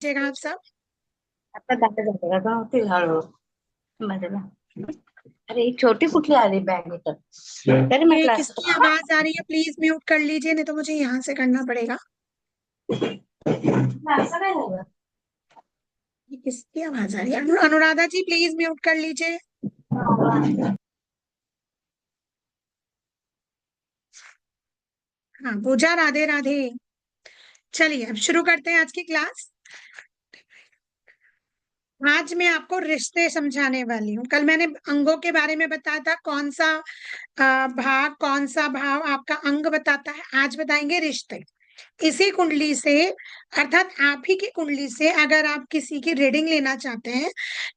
लीजिएगा आप सब। आता दाखल झालेला का होतील हळूहळू मधला. अरे एक छोटी कुठली आली बॅग इथं तरी ये म्हटलं किसकी असतं. आवाज आ रही है? प्लीज म्यूट कर लीजिए, नहीं तो मुझे यहाँ से करना पड़ेगा। असं काय झालं? ये किसकी आवाज आ रही है? अनुराधा जी प्लीज म्यूट कर लीजिए। हाँ पूजा, राधे राधे। चलिए अब शुरू करते हैं आज की क्लास। आज मैं आपको रिश्ते समझाने वाली हूँ। कल मैंने अंगों के बारे में बताया था, कौन सा भाग कौन सा भाव आपका अंग बताता है। आज बताएंगे रिश्ते। इसी कुंडली से, अर्थात आप ही की कुंडली से, अगर आप किसी की रीडिंग लेना चाहते हैं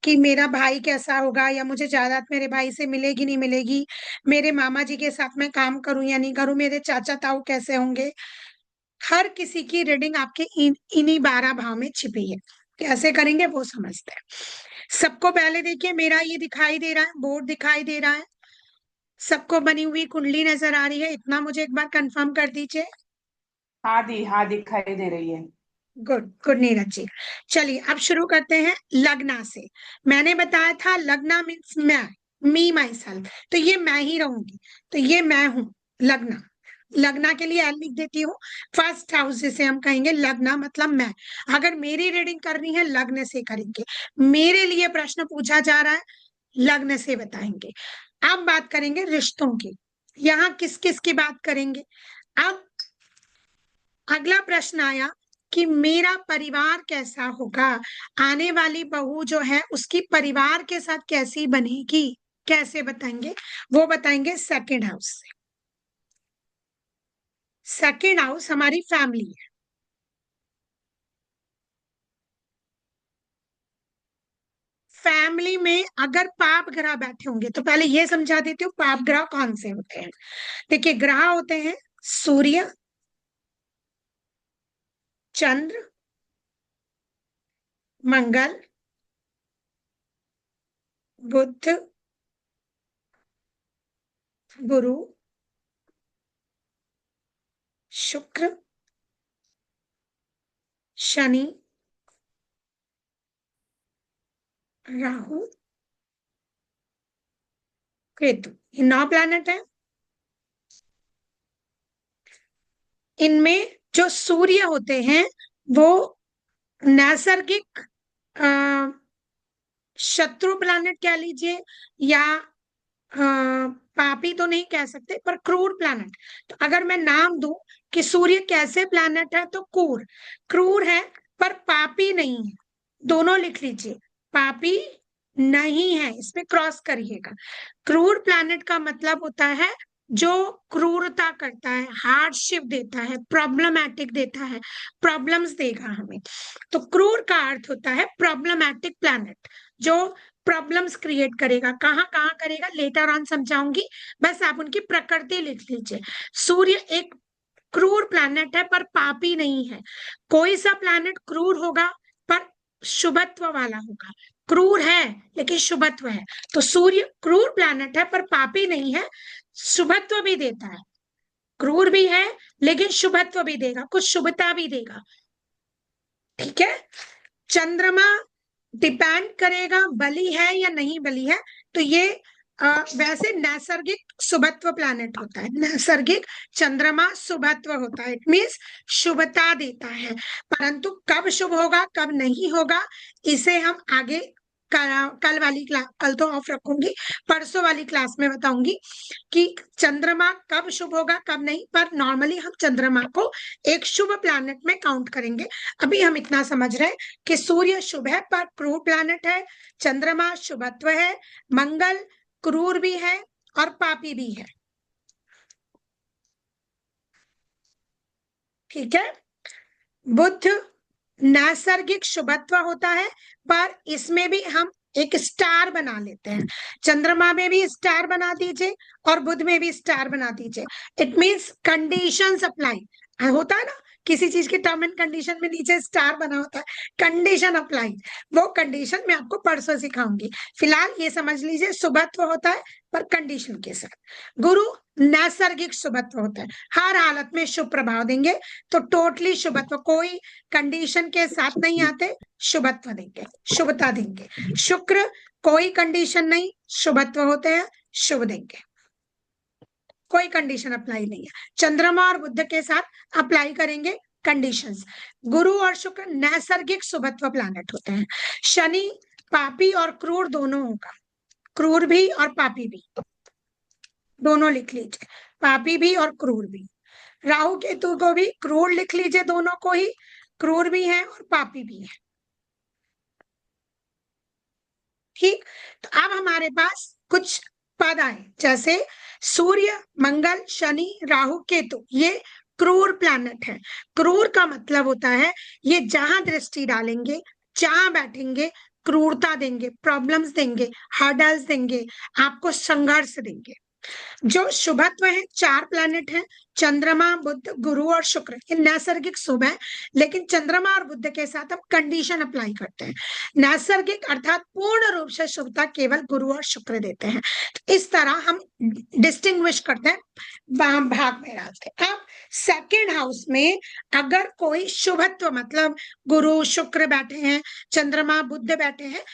कि मेरा भाई कैसा होगा, या मुझे जायदाद मेरे भाई से मिलेगी नहीं मिलेगी, मेरे मामा जी के साथ मैं काम करूं या नहीं करूं, मेरे चाचा ताऊ कैसे होंगे, हर किसी की रीडिंग आपके इन्हीं 12 भाव में छिपी है। कैसे करेंगे वो समझते हैं। सबको पहले देखिए, मेरा ये दिखाई दे रहा है, बोर्ड दिखाई दे रहा है, सबको बनी हुई कुंडली नजर आ रही है? इतना मुझे एक बार कंफर्म कर दीजिए। हाँ दिखाई दे रही है। Good good Neeraj ji. चलिए अब शुरू करते हैं लग्ना से। मैंने बताया था लग्ना मीन्स मैं, मी माई सेल्फ, तो ये मैं ही रहूंगी, तो ये मैं हूं लग्ना। लग्ना के लिए एल लिख देती हूँ। फर्स्ट हाउस जिसे हम कहेंगे लग्ना, मतलब मैं। अगर मेरी रीडिंग करनी है लग्न से करेंगे। मेरे लिए प्रश्न पूछा जा रहा है, लग्न से बताएंगे। अब बात करेंगे रिश्तों की। यहाँ किस किस की बात करेंगे? अब अगला प्रश्न आया कि मेरा परिवार कैसा होगा, आने वाली बहू जो है उसकी परिवार के साथ कैसी बनेगी, कैसे बताएंगे? वो बताएंगे सेकंड हाउस से। सेकंड हाउस हमारी फैमिली है। फैमिली में अगर पाप ग्रह बैठे होंगे, तो पहले ये समझा देती हूँ पाप ग्रह कौन से होते हैं। देखिए ग्रह होते हैं सूर्य, चंद्र, मंगल, बुध, गुरु, शुक्र, शनि, राहु, केतु। ये 9 प्लैनेट है। इनमें जो सूर्य होते हैं वो नैसर्गिक अ, शत्रु प्लैनेट कह लीजिए, या पापी तो नहीं कह सकते, पर क्रूर प्लैनेट। तो अगर मैं नाम दूं कि सूर्य कैसे प्लैनेट है, तो क्रूर, क्रूर है पर पापी नहीं है। दोनों लिख लीजिए, पापी नहीं है, इसमें क्रॉस करिएगा। क्रूर प्लैनेट का मतलब होता है जो क्रूरता करता है, हार्डशिप देता है, प्रॉब्लमैटिक देता है, प्रॉब्लम्स देगा हमें। तो क्रूर का अर्थ होता है प्रॉब्लमैटिक प्लैनेट, जो प्रॉब्लम्स क्रिएट करेगा। कहाँ कहाँ करेगा लेटर ऑन समझाऊंगी, बस आप उनकी प्रकृति लिख लीजिए। सूर्य एक क्रूर प्लैनेट है पर पापी नहीं है। कोई सा प्लैनेट क्रूर होगा पर शुभत्व वाला होगा। क्रूर है लेकिन शुभत्व है। तो सूर्य क्रूर प्लैनेट है पर पापी नहीं है, शुभत्व भी देता है। क्रूर भी है लेकिन शुभत्व भी देगा, कुछ शुभता भी देगा। ठीक है। चंद्रमा डिपेंड करेगा बली है या नहीं बली है। तो ये वैसे नैसर्गिक शुभत्व प्लैनेट होता है, नैसर्गिक चंद्रमा शुभत्व होता है, इट मीन्स शुभता देता है। परंतु कब शुभ होगा कब नहीं होगा, इसे हम आगे कल वाली क्लास, कल तो ऑफ रखूंगी, परसों वाली क्लास में बताऊंगी कि चंद्रमा कब शुभ होगा कब नहीं। पर नॉर्मली हम चंद्रमा को एक शुभ प्लैनेट में काउंट करेंगे। अभी हम इतना समझ रहे हैं कि सूर्य शुभ है पर क्रूर प्लैनेट है, चंद्रमा शुभत्व है, मंगल क्रूर भी है और पापी भी है। ठीक है। बुध नैसर्गिक शुभत्व होता है, पर इसमें भी हम एक स्टार बना लेते हैं। चंद्रमा में भी स्टार बना दीजिए और बुध में भी स्टार बना दीजिए। इट मीन्स कंडीशन अप्लाई होता है ना, किसी चीज की टर्म एंड कंडीशन में नीचे स्टार बना होता है, कंडीशन अप्लाइड, वो कंडीशन मैं आपको परसों सिखाऊंगी। फिलहाल ये समझ लीजिए शुभत्व होता है पर कंडीशन के साथ। गुरु नैसर्गिक शुभत्व होता है, हर हालत में शुभ प्रभाव देंगे, तो टोटली शुभत्व, कोई कंडीशन के साथ नहीं आते, शुभत्व देंगे, शुभता देंगे। शुक्र कोई कंडीशन नहीं, शुभत्व होते हैं, शुभ देंगे, कोई कंडीशन अप्लाई नहीं है। चंद्रमा और बुध के साथ अप्लाई करेंगे कंडीशंस। गुरु और शुक्र नैसर्गिक शुभत्व प्लैनेट होते हैं। शनि पापी और क्रूर दोनों होगा, क्रूर भी और पापी भी, दोनों लिख लीजिए, पापी भी और क्रूर भी। राहु केतु को भी क्रूर लिख लीजिए, दोनों को ही, क्रूर भी है और पापी भी है। ठीक, तो अब हमारे पास कुछ पद आए, जैसे सूर्य, मंगल, शनि, राहु, केतु, ये क्रूर प्लैनेट है। क्रूर का मतलब होता है ये जहां दृष्टि डालेंगे, जहां बैठेंगे, क्रूरता देंगे, प्रॉब्लम्स देंगे, हर्डल्स देंगे, आपको संघर्ष देंगे। जो शुभत्व है, 4 प्लैनेट हैं, चंद्रमा, बुध, गुरु और शुक्र, ये नैसर्गिक शुभ है, लेकिन चंद्रमा और बुध के साथ हम कंडीशन अप्लाई करते हैं। नैसर्गिक अर्थात पूर्ण रूप से शुभता केवल गुरु और शुक्र देते हैं। तो इस तरह हम डिस्टिंग्विश करते हैं, भाग में डालते हैं। अब सेकेंड हाउस में अगर कोई शुभत्व मतलब गुरु शुक्र बैठे हैं, चंद्रमा बुध बैठे हैं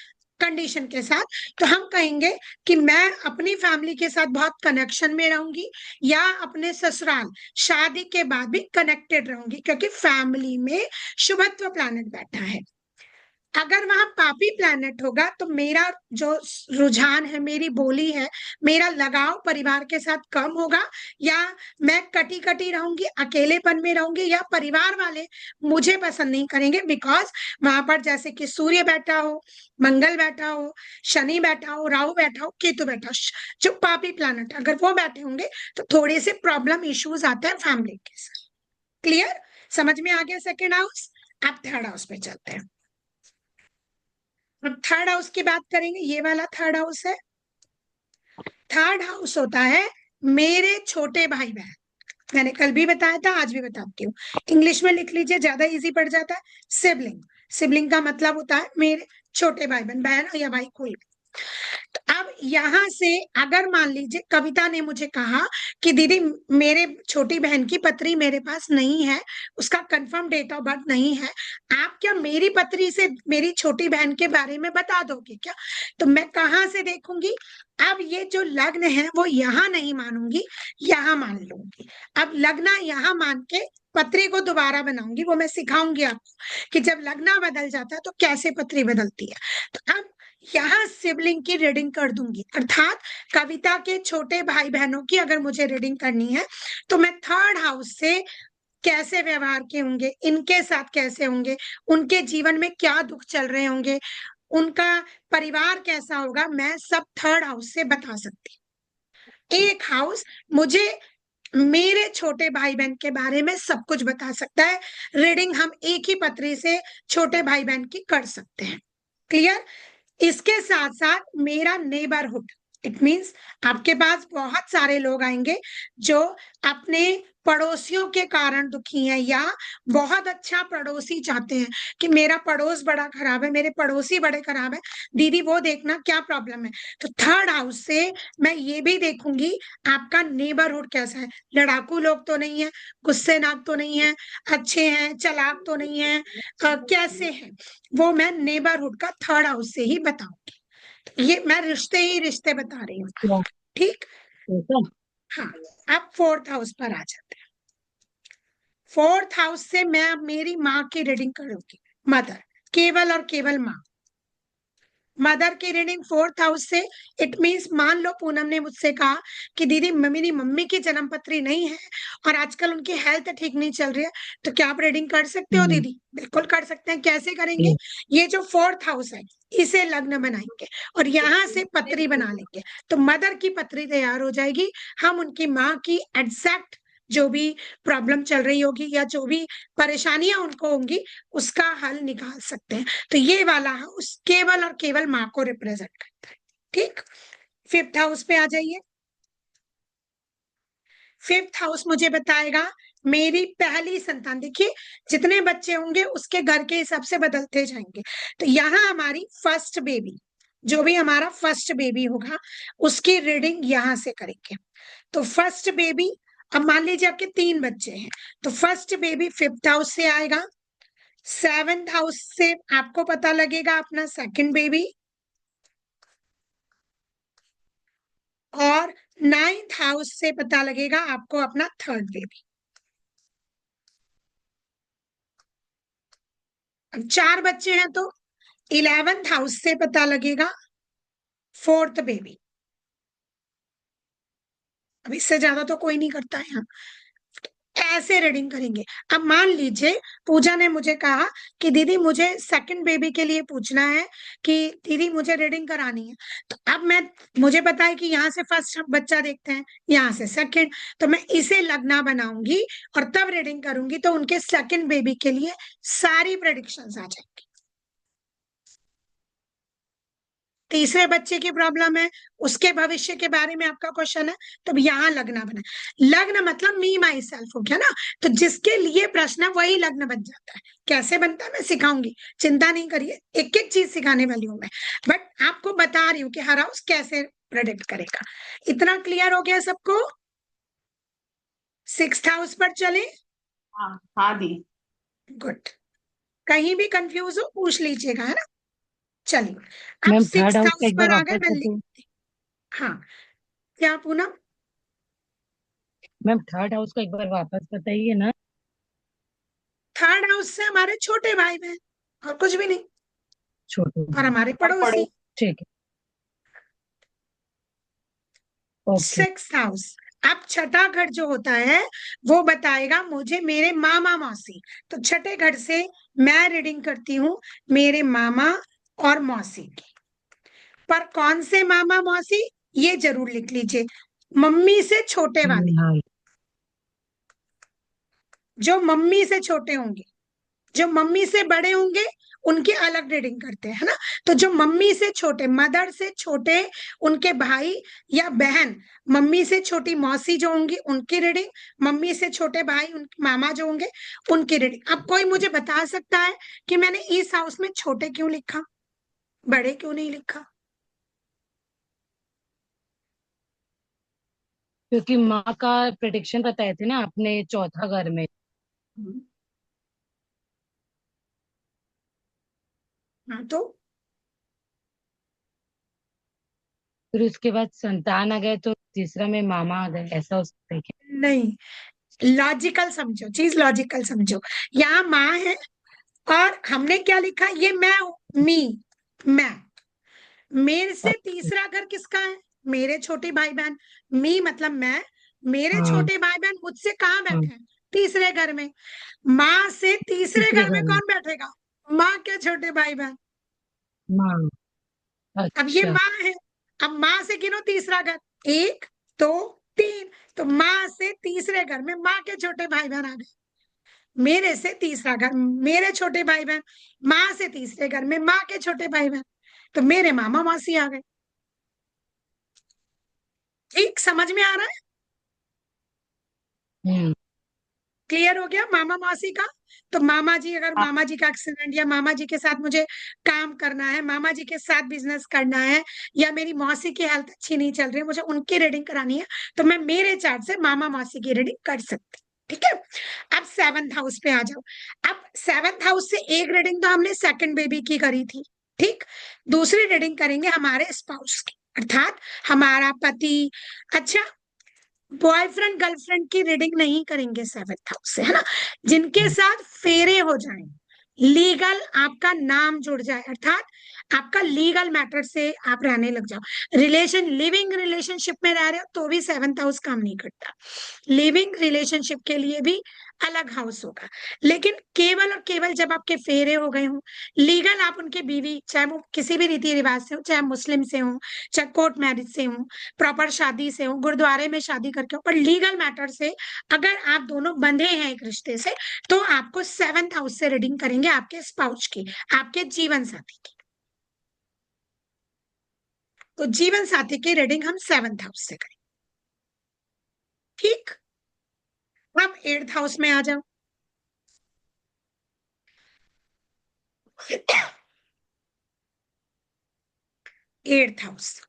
कंडीशन के साथ, तो हम कहेंगे कि मैं अपनी फैमिली के साथ बहुत कनेक्शन में रहूंगी, या अपने ससुराल शादी के बाद भी कनेक्टेड रहूंगी, क्योंकि फैमिली में शुभत्व प्लैनेट बैठा है। अगर वहां पापी प्लैनेट होगा तो मेरा जो रुझान है, मेरी बोली है, मेरा लगाव परिवार के साथ कम होगा, या मैं कटी कटी रहूंगी, अकेलेपन में रहूंगी, या परिवार वाले मुझे पसंद नहीं करेंगे, बिकॉज वहां पर जैसे कि सूर्य बैठा हो, मंगल बैठा हो, शनि बैठा हो, राहु बैठा हो, केतु बैठा हो, जो पापी प्लैनेट अगर वो बैठे होंगे तो थोड़े से प्रॉब्लम इश्यूज आते हैं फैमिली के साथ। क्लियर, समझ में आ गया सेकेंड हाउस। अब थर्ड हाउस पे चलते हैं। अब थर्ड हाउस की बात करेंगे, ये वाला थर्ड हाउस है। थर्ड हाउस होता है मेरे छोटे भाई बहन, मैंने कल भी बताया था, आज भी बताती हूँ, इंग्लिश में लिख लीजिए, ज्यादा इजी पड़ जाता है। सिबलिंग, सिबलिंग का मतलब होता है मेरे छोटे भाई बहन, बहन या भाई कोई भी। तो अब यहां से अगर मान लीजिए कविता ने मुझे कहा कि दीदी मेरे छोटी बहन की पत्री मेरे पास नहीं है, उसका कंफर्म डेट ऑफ बर्थ नहीं है, आप क्या मेरी पत्री से मेरी छोटी बहन के बारे में बता दोगे क्या? तो मैं कहाँ से देखूंगी? अब ये जो लग्न है वो यहाँ नहीं मानूंगी, यहाँ मान लूंगी। अब लग्न यहाँ मान के पत्री को दोबारा बनाऊंगी, वो मैं सिखाऊंगी आपको कि जब लग्न बदल जाता है तो कैसे पत्री बदलती है। तो अब यहाँ सिबलिंग की रीडिंग कर दूंगी, अर्थात कविता के छोटे भाई बहनों की अगर मुझे रीडिंग करनी है तो मैं थर्ड हाउस से कैसे व्यवहार के होंगे, इनके साथ कैसे होंगे, उनके जीवन में क्या दुख चल रहे होंगे, उनका परिवार कैसा होगा, मैं सब थर्ड हाउस से बता सकती हूँ। एक हाउस मुझे मेरे छोटे भाई बहन के बारे में सब कुछ बता सकता है। रीडिंग हम एक ही पत्री से छोटे भाई बहन की कर सकते हैं। क्लियर? इसके साथ साथ मेरा नेबरहुड, इट मींस आपके पास बहुत सारे लोग आएंगे जो अपने पड़ोसियों के कारण दुखी हैं, या बहुत अच्छा पड़ोसी चाहते हैं कि मेरा पड़ोस बड़ा खराब है, मेरे पड़ोसी बड़े खराब है, दीदी वो देखना क्या प्रॉब्लम है। तो थर्ड हाउस से मैं ये भी देखूंगी आपका नेबरहुड कैसा है, लड़ाकू लोग तो नहीं है, गुस्से नाक तो नहीं है, अच्छे हैं, चालाक तो नहीं है, कैसे हैं, वो मैं नेबरहुड का थर्ड हाउस से ही बताऊंगी। ये मैं रिश्ते ही रिश्ते बता रही हूँ। ठीक, हाँ। अब फोर्थ हाउस पर आ जाते हैं। फोर्थ हाउस से मैं अब मेरी माँ की रीडिंग करूंगी, मदर, केवल और केवल माँ। मदर की रीडिंग फोर्थ हाउस से, इट मींस मान लो पूनम ने मुझसे कहा कि दीदी मेरी मम्मी की जन्म पत्री नहीं है और आजकल उनकी हेल्थ ठीक नहीं चल रही है, तो क्या आप रीडिंग कर सकते हो दीदी? बिल्कुल कर सकते हैं। कैसे करेंगे? ये जो फोर्थ हाउस है इसे लग्न बनाएंगे और यहाँ से पत्री बना लेंगे, तो मदर की पत्री तैयार हो जाएगी। हम उनकी माँ की एग्जैक्ट जो भी प्रॉब्लम चल रही होगी या जो भी परेशानियां उनको होंगी उसका हल निकाल सकते हैं। तो ये वाला हाउस केवल और केवल माँ को रिप्रेजेंट करता है। ठीक, फिफ्थ हाउस पे आ जाइए। फिफ्थ हाउस मुझे बताएगा मेरी पहली संतान, देखिए जितने बच्चे होंगे उसके घर के हिसाब से बदलते जाएंगे। तो यहाँ हमारी फर्स्ट बेबी, जो भी हमारा फर्स्ट बेबी होगा उसकी रीडिंग यहां से करेंगे। तो फर्स्ट बेबी, अब मान लीजिए आपके 3 बच्चे हैं, तो फर्स्ट बेबी 5th हाउस से आएगा, 7th हाउस से आपको पता लगेगा अपना सेकंड बेबी, और 9th हाउस से पता लगेगा आपको अपना थर्ड बेबी। अब 4 बच्चे हैं तो 11th हाउस से पता लगेगा फोर्थ बेबी। अब इससे ज्यादा तो कोई नहीं करता है यहाँ, ऐसे रीडिंग करेंगे। अब मान लीजिए पूजा ने मुझे कहा कि दीदी मुझे सेकंड बेबी के लिए पूछना है, कि दीदी मुझे रीडिंग करानी है। तो अब मुझे पता है कि यहाँ से फर्स्ट बच्चा देखते हैं, यहाँ से सेकंड, तो मैं इसे लगना बनाऊंगी और तब रीडिंग करूंगी, तो उनके सेकंड बेबी के लिए सारी प्रेडिक्शंस आ जाएंगी। तीसरे बच्चे की प्रॉब्लम है, उसके भविष्य के बारे में आपका क्वेश्चन है, तो यहाँ लग्न बना। लग्न मतलब मी माई सेल्फ हो गया ना, तो जिसके लिए प्रश्न है वही लग्न बन जाता है। कैसे बनता है मैं सिखाऊंगी, चिंता नहीं करिए, एक एक चीज सिखाने वाली हूं मैं, बट आपको बता रही हूँ कि हर हाउस कैसे प्रेडिक्ट करेगा। इतना क्लियर हो गया सबको? 6th हाउस पर चले। हाँ हाँ दी। गुड। कहीं भी कंफ्यूज हो पूछ लीजिएगा, है ना। चलिए अब मैम थर्ड 6th हाउस का हाउस एक बार पर आ गए, वापस मैं बताइए। हाँ, क्या पूनम? मैम थर्ड हाउस का एक बार वापस बताइए ना। थर्ड हाउस से हमारे छोटे भाई बहन, और कुछ भी नहीं, छोटे और हमारे और पढ़ो। पड़ोसी। ठीक है। ओके। 6th हाउस, अब छठा घर जो होता है वो बताएगा मुझे मेरे मामा मौसी। तो छठे घर से मैं रीडिंग करती हूँ मेरे मामा और मौसी की। पर कौन से मामा मौसी, ये जरूर लिख लीजिए, मम्मी से छोटे वाले, हाँ। जो मम्मी से छोटे होंगे। जो मम्मी से बड़े होंगे उनकी अलग रीडिंग करते हैं, है ना। तो जो मम्मी से छोटे, मदर से छोटे, उनके भाई या बहन, मम्मी से छोटी मौसी जो होंगी उनकी रीडिंग, मम्मी से छोटे भाई उनके मामा जो होंगे उनकी रीडिंग। अब कोई मुझे बता सकता है कि मैंने इस हाउस में छोटे क्यों लिखा, बड़े क्यों नहीं लिखा? क्योंकि माँ का प्रिडिक्शन बताए थे ना आपने चौथा घर में। हाँ तो फिर उसके बाद संतान आ गए तो तीसरा में मामा आ गए, ऐसा हो सकता है क्या? नहीं, लॉजिकल समझो, चीज लॉजिकल समझो। यहाँ माँ है और हमने क्या लिखा, ये मैं हूं, मी, मैं। मेरे से तीसरा घर किसका है? मेरे छोटे भाई बहन। मी मतलब मैं, मेरे हाँ। छोटे भाई बहन मुझसे कहाँ हाँ। बैठे हैं? तीसरे घर में। माँ से तीसरे तीसरे घर में घर में कौन बैठेगा? माँ के छोटे भाई बहन। माँ। अब ये अच्छा। माँ है, अब माँ से गिनो तीसरा घर, 1 2 3, तो माँ से तीसरे घर में माँ के छोटे भाई बहन आ गए। मेरे से तीसरा घर मेरे छोटे भाई बहन, माँ से तीसरे घर में माँ के छोटे भाई बहन, तो मेरे मामा मौसी आ गए। ठीक समझ में आ रहा है? हम्म। क्लियर हो गया मामा मौसी का? तो मामा जी, अगर हाँ मामा जी का एक्सीडेंट, या मामा जी के साथ मुझे काम करना है, मामा जी के साथ बिजनेस करना है, या मेरी मौसी की हेल्थ अच्छी नहीं चल रही है, मुझे उनकी रीडिंग करानी है, तो मैं मेरे चार्ट से मामा मौसी की रीडिंग कर सकती हूँ। ठीक है। अब 7th हाउस पे आ जाओ। अब 7th हाउस से एक रीडिंग तो हमने सेकंड बेबी की करी थी, ठीक। दूसरी रीडिंग करेंगे हमारे स्पाउस की, अर्थात हमारा पति। अच्छा, बॉयफ्रेंड गर्लफ्रेंड की रीडिंग नहीं करेंगे 7th हाउस से, है ना। जिनके साथ फेरे हो जाएं, लीगल आपका नाम जुड़ जाए, अर्थात आपका लीगल मैटर से आप रहने लग जाओ। लिविंग रिलेशनशिप में रह रहे हो तो भी 7th हाउस काम नहीं करता। लिविंग रिलेशनशिप के लिए भी अलग हाउस होगा। लेकिन केवल और केवल जब आपके फेरे हो गए हों, लीगल आप उनके बीवी, चाहे वो किसी भी रीति रिवाज से हो, चाहे मुस्लिम से हो, चाहे कोर्ट मैरिज से हो, प्रॉपर शादी से हो, गुरुद्वारे में शादी करके हो, पर लीगल मैटर से अगर आप दोनों बंधे हैं एक रिश्ते से, तो आपको 7th हाउस से रीडिंग करेंगे आपके स्पाउस की, आपके जीवन साथी की। तो जीवन साथी की रीडिंग हम 7th हाउस से करेंगे। ठीक। अब 8th हाउस में आ जाओ। 8th हाउस,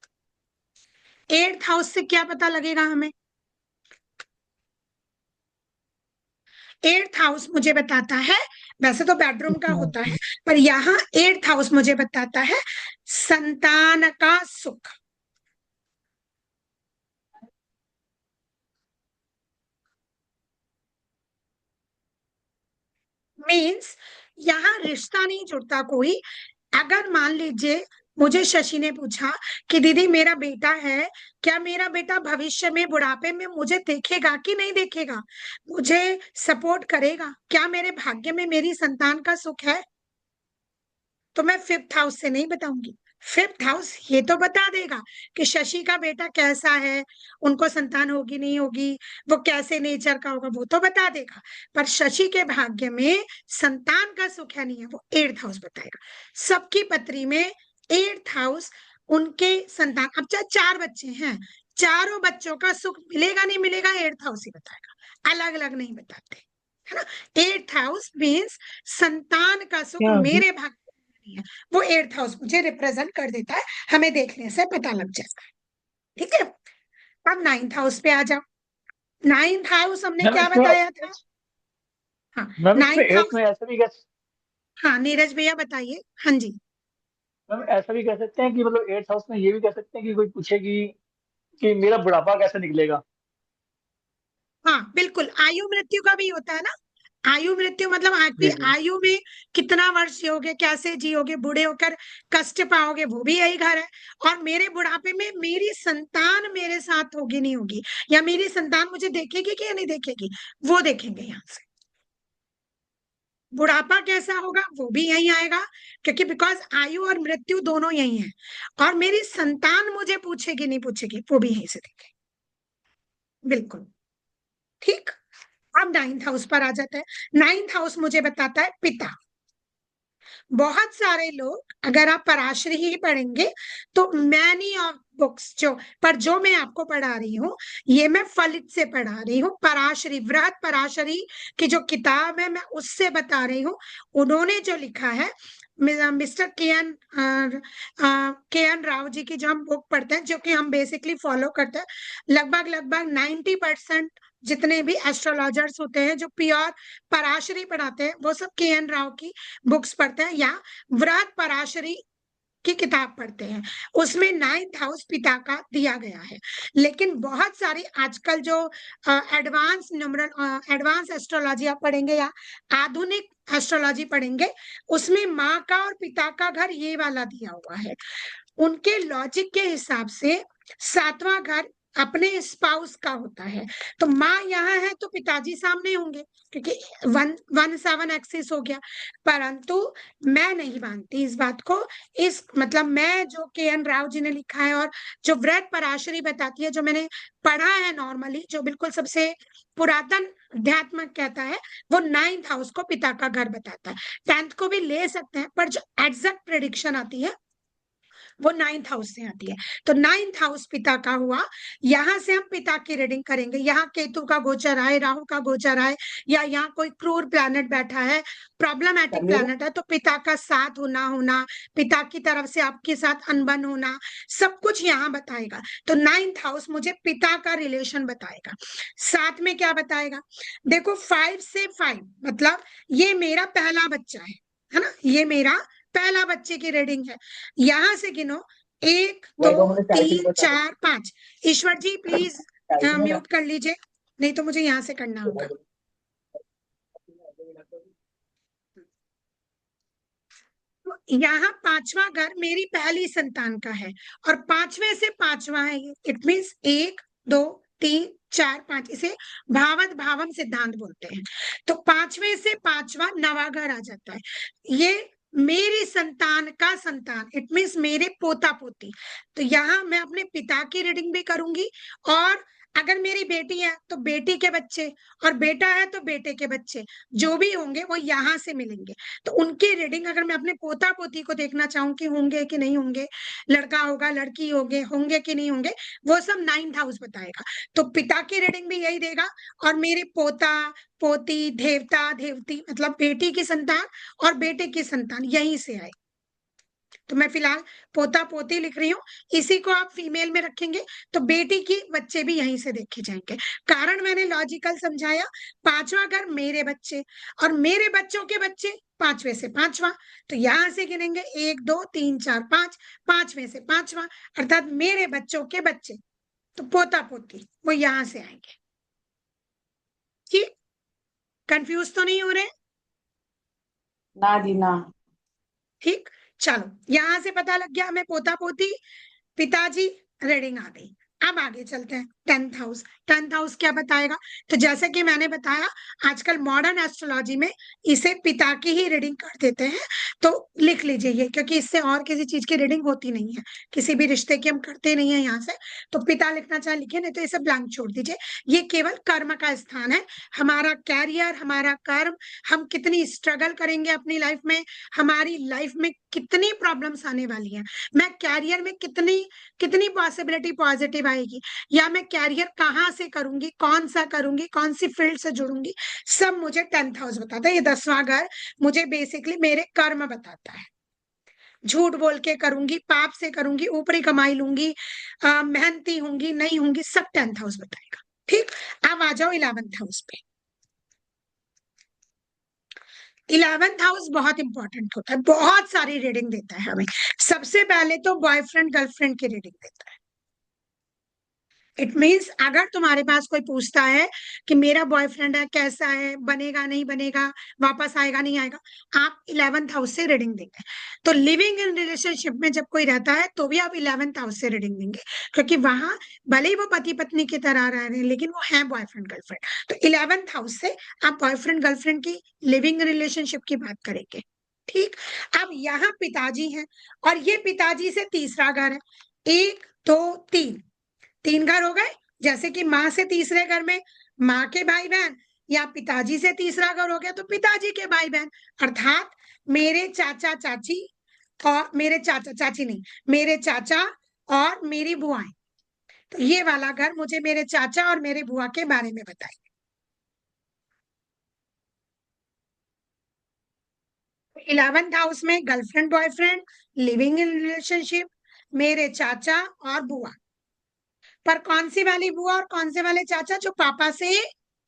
8th हाउस से क्या पता लगेगा हमें? 8th हाउस मुझे बताता है, वैसे तो बेडरूम का होता है, पर यहाँ 8th हाउस मुझे बताता है संतान का सुख। मीन्स यहाँ रिश्ता नहीं जुड़ता कोई। अगर मान लीजिए मुझे शशि ने पूछा कि दीदी मेरा बेटा है, क्या मेरा बेटा भविष्य में बुढ़ापे में मुझे देखेगा कि नहीं देखेगा, मुझे सपोर्ट करेगा, क्या मेरे भाग्य में मेरी संतान का सुख है? तो मैं 5th हाउस से नहीं बताऊंगी। 5th हाउस ये तो बता देगा कि शशि का बेटा कैसा है, उनको संतान होगी नहीं होगी, वो कैसे नेचर का होगा, वो तो बता देगा। पर शशि के भाग्य में संतान का सुख है नहीं है, वो 8th हाउस बताएगा। सबकी पत्री में 8th हाउस उनके संतान, अब चाहे 4 बच्चे हैं, चारों बच्चों का सुख मिलेगा नहीं मिलेगा 8th हाउस ही बताएगा, अलग अलग नहीं बताते, है ना। 8th हाउस मीन्स संतान का सुख मेरे भाग्य है, वो 8th हाउस मुझे रिप्रेजेंट कर देता है, हमें देखने से पता लग जाता है। ठीक है, अब 9th हाउस पे आ जाओ। 9th हाउस हमने मैम क्या इसमें बताया था? हाँ, मैम इसमें 9th 8 हाउस। में ऐसा भी कह हाँ नीरज भैया बताइए। हाँ जी। मैम ऐसा भी कह सकते हैं कि मतलब 8th हाउस में ये भी कह सकते हैं कि कोई पूछे कि मेरा बुढ़ापा कैसे निकलेगा। हाँ बिल्कुल, आयु मृत्यु का भी होता है ना। आयु मृत्यु मतलब आपकी जी जी। आयु में कितना वर्ष जियोगे, कैसे जियोगे, बूढ़े होकर कष्ट पाओगे, वो भी यही घर है। और मेरे बुढ़ापे में मेरी संतान मेरे साथ होगी नहीं होगी, या मेरी संतान मुझे देखेगी कि या नहीं देखेगी, वो देखेंगे यहाँ से। बुढ़ापा कैसा होगा वो भी यही आएगा, क्योंकि बिकॉज आयु और मृत्यु दोनों यही है। और मेरी संतान मुझे पूछेगी नहीं पूछेगी, वो भी यहीं से देखेंगे। बिल्कुल ठीक। अब 9th हाउस पर आ जाता है। 9th हाउस मुझे बताता है पिता। बहुत सारे लोग, अगर आप पराशरी ही पढ़ेंगे तो मैनी ऑफ बुक्स जो मैं आपको पढ़ा रही हूँ, ये मैं फलित से पढ़ा रही हूँ। पराशरी, वृहत पराशरी की जो किताब है मैं उससे बता रही हूँ। उन्होंने जो लिखा है, मिस्टर के एन राव जी की जो हम बुक पढ़ते हैं, जो कि हम बेसिकली फॉलो करते हैं, लगभग लगभग 90% जितने भी एस्ट्रोलॉजर्स होते हैं जो प्योर पराशरी पढ़ाते हैं, वो सब के एन राव की बुक्स पढ़ते हैं या वृहत पराशरी की किताब पढ़ते हैं। उसमें 9th हाउस पिता का दिया गया है। लेकिन बहुत सारी आजकल जो एडवांस एस्ट्रोलॉजी आप पढ़ेंगे या आधुनिक एस्ट्रोलॉजी पढ़ेंगे, उसमें माँ का और पिता का घर ये वाला दिया हुआ है। उनके लॉजिक के हिसाब से 7वां घर अपने स्पाउस का होता है। तो माँ यहाँ है तो पिताजी सामने होंगे, क्योंकि 1-1-7 एक्सिस हो गया। परंतु मैं नहीं मानती इस बात को। इस मतलब मैं जो के एन राव जी ने लिखा है और जो वृहत पराशरी बताती है, जो मैंने पढ़ा है नॉर्मली, जो बिल्कुल सबसे पुरातन अध्यात्म कहता है, वो 9th हाउस को पिता का घर बताता है। 10th को भी ले सकते हैं, पर जो एग्जैक्ट प्रेडिक्शन आती है वो 9th हाउस से आती है। तो 9th हाउस पिता का हुआ। यहां से हम पिता की रीडिंग करेंगे। यहाँ केतु का गोचर आए, राहु का गोचर आए, या यहाँ कोई क्रूर प्लैनेट बैठा है, प्रॉब्लमैटिक प्लैनेट है, तो पिता का साथ होना, पिता की तरफ से आपके साथ अनबन होना, सब कुछ यहाँ बताएगा। तो 9th हाउस मुझे पिता का रिलेशन बताएगा। साथ में क्या बताएगा? देखो 5 से 5 मतलब ये मेरा पहला बच्चा है ना, ये मेरा पहला बच्चे की रीडिंग है। यहां से गिनो 1 2 3 4 5। ईश्वर जी प्लीज म्यूट कर लीजिए, नहीं तो मुझे यहां से करना होगा। तो यहाँ 5वां घर मेरी पहली संतान का है, और 5वें से 5वां है ये। इट मीन्स 1 2 3 4 5, इसे भावत भावम सिद्धांत बोलते हैं। तो 5वें से 5वां 9वां घर आ जाता है। ये मेरी संतान का संतान, इट मीन्स मेरे पोता पोती। तो यहाँ मैं अपने पिता की रीडिंग भी करूंगी, और अगर मेरी बेटी है तो बेटी के बच्चे, और बेटा है तो बेटे के बच्चे, जो भी होंगे वो यहाँ से मिलेंगे। तो उनकी रीडिंग अगर मैं अपने पोता पोती को देखना चाहूँ कि होंगे कि नहीं होंगे, लड़का होगा लड़की होंगे कि नहीं होंगे, वो सब 9th हाउस बताएगा। तो पिता की रीडिंग भी यही देगा, और मेरे पोता पोती देवता देवती मतलब बेटी की संतान और बेटे की संतान यहीं से आए। तो मैं फिलहाल पोता पोती लिख रही हूँ, इसी को आप फीमेल में रखेंगे तो बेटी की बच्चे भी यहीं से देखे जाएंगे। कारण मैंने लॉजिकल समझाया, पांचवा घर मेरे बच्चे और मेरे बच्चों के बच्चे, पांचवे से पांचवा, तो यहां से गिनेंगे 1 2 3 4 5, पांचवे से पांचवा अर्थात मेरे बच्चों के बच्चे, तो पोता पोती वो यहां से आएंगे। ठीक, कंफ्यूज तो नहीं हो रहे? ना जी ना। ठीक, चलो यहां से पता लग गया हमें पोता पोती पिताजी, रीडिंग आ गई। अब आगे चलते हैं 10th हाउस। 10th हाउस क्या बताएगा? तो जैसे कि मैंने बताया, आजकल मॉडर्न एस्ट्रोलॉजी में इसे पिता की ही रीडिंग कर देते हैं, तो लिख लीजिए ये, क्योंकि इससे और किसी चीज की रीडिंग होती नहीं है, किसी भी रिश्ते की हम करते नहीं है यहाँ से। तो पिता लिखना चाहे लिखिए, नहीं तो इसे ब्लैंक छोड़ दीजिए। ये केवल कर्म का स्थान है, हमारा कैरियर, हमारा कर्म, हम कितनी स्ट्रगल करेंगे अपनी लाइफ में, हमारी लाइफ में कितनी प्रॉब्लम्स आने वाली हैं, मैं कैरियर में कितनी कितनी पॉसिबिलिटी पॉजिटिव आएगी, या मैं कैरियर कहाँ से करूंगी, कौन सा करूंगी, कौन सी फील्ड से जुड़ूंगी, सब मुझे 10th हाउस बताता है। ये 10वां घर मुझे बेसिकली मेरे कर्म बताता है। झूठ बोल के करूंगी, पाप से करूंगी, ऊपरी कमाई लूंगी, मेहनती होंगी नहीं होंगी, सब 10th हाउस बताएगा। ठीक, अब आ जाओ 11th हाउस पे। 11th हाउस बहुत इंपॉर्टेंट होता है, बहुत सारी रीडिंग देता है हमें। सबसे पहले तो बॉयफ्रेंड गर्लफ्रेंड की रीडिंग देता है। इट मीन्स अगर तुम्हारे पास कोई पूछता है कि मेरा बॉयफ्रेंड है, कैसा है, बनेगा नहीं बनेगा, वापस आएगा नहीं आएगा, आप 11th हाउस से रीडिंग देंगे। तो लिविंग इन रिलेशनशिप में जब कोई रहता है तो भी आप 11th हाउस से रीडिंग देंगे, क्योंकि वहां भले ही वो पति पत्नी की तरह रह रहे हैं लेकिन वो है बॉयफ्रेंड गर्लफ्रेंड। तो 11th हाउस से आप बॉयफ्रेंड गर्लफ्रेंड की लिविंग रिलेशनशिप की बात करेंगे। ठीक, अब यहाँ पिताजी हैं, और ये पिताजी से तीसरा घर है। 1 2 3, 3 घर हो गए। जैसे कि माँ से तीसरे घर में माँ के भाई बहन, या पिताजी से तीसरा घर हो गया तो पिताजी के भाई बहन, अर्थात मेरे चाचा चाची, और मेरे चाचा चाची नहीं, मेरे चाचा और मेरी बुआएं। तो ये वाला घर मुझे मेरे चाचा और मेरे बुआ के बारे में बताइए। 11th हाउस में girlfriend boyfriend, living in relationship, मेरे चाचा और बुआ। पर कौन सी वाली बुआ और कौन से वाले चाचा? जो पापा से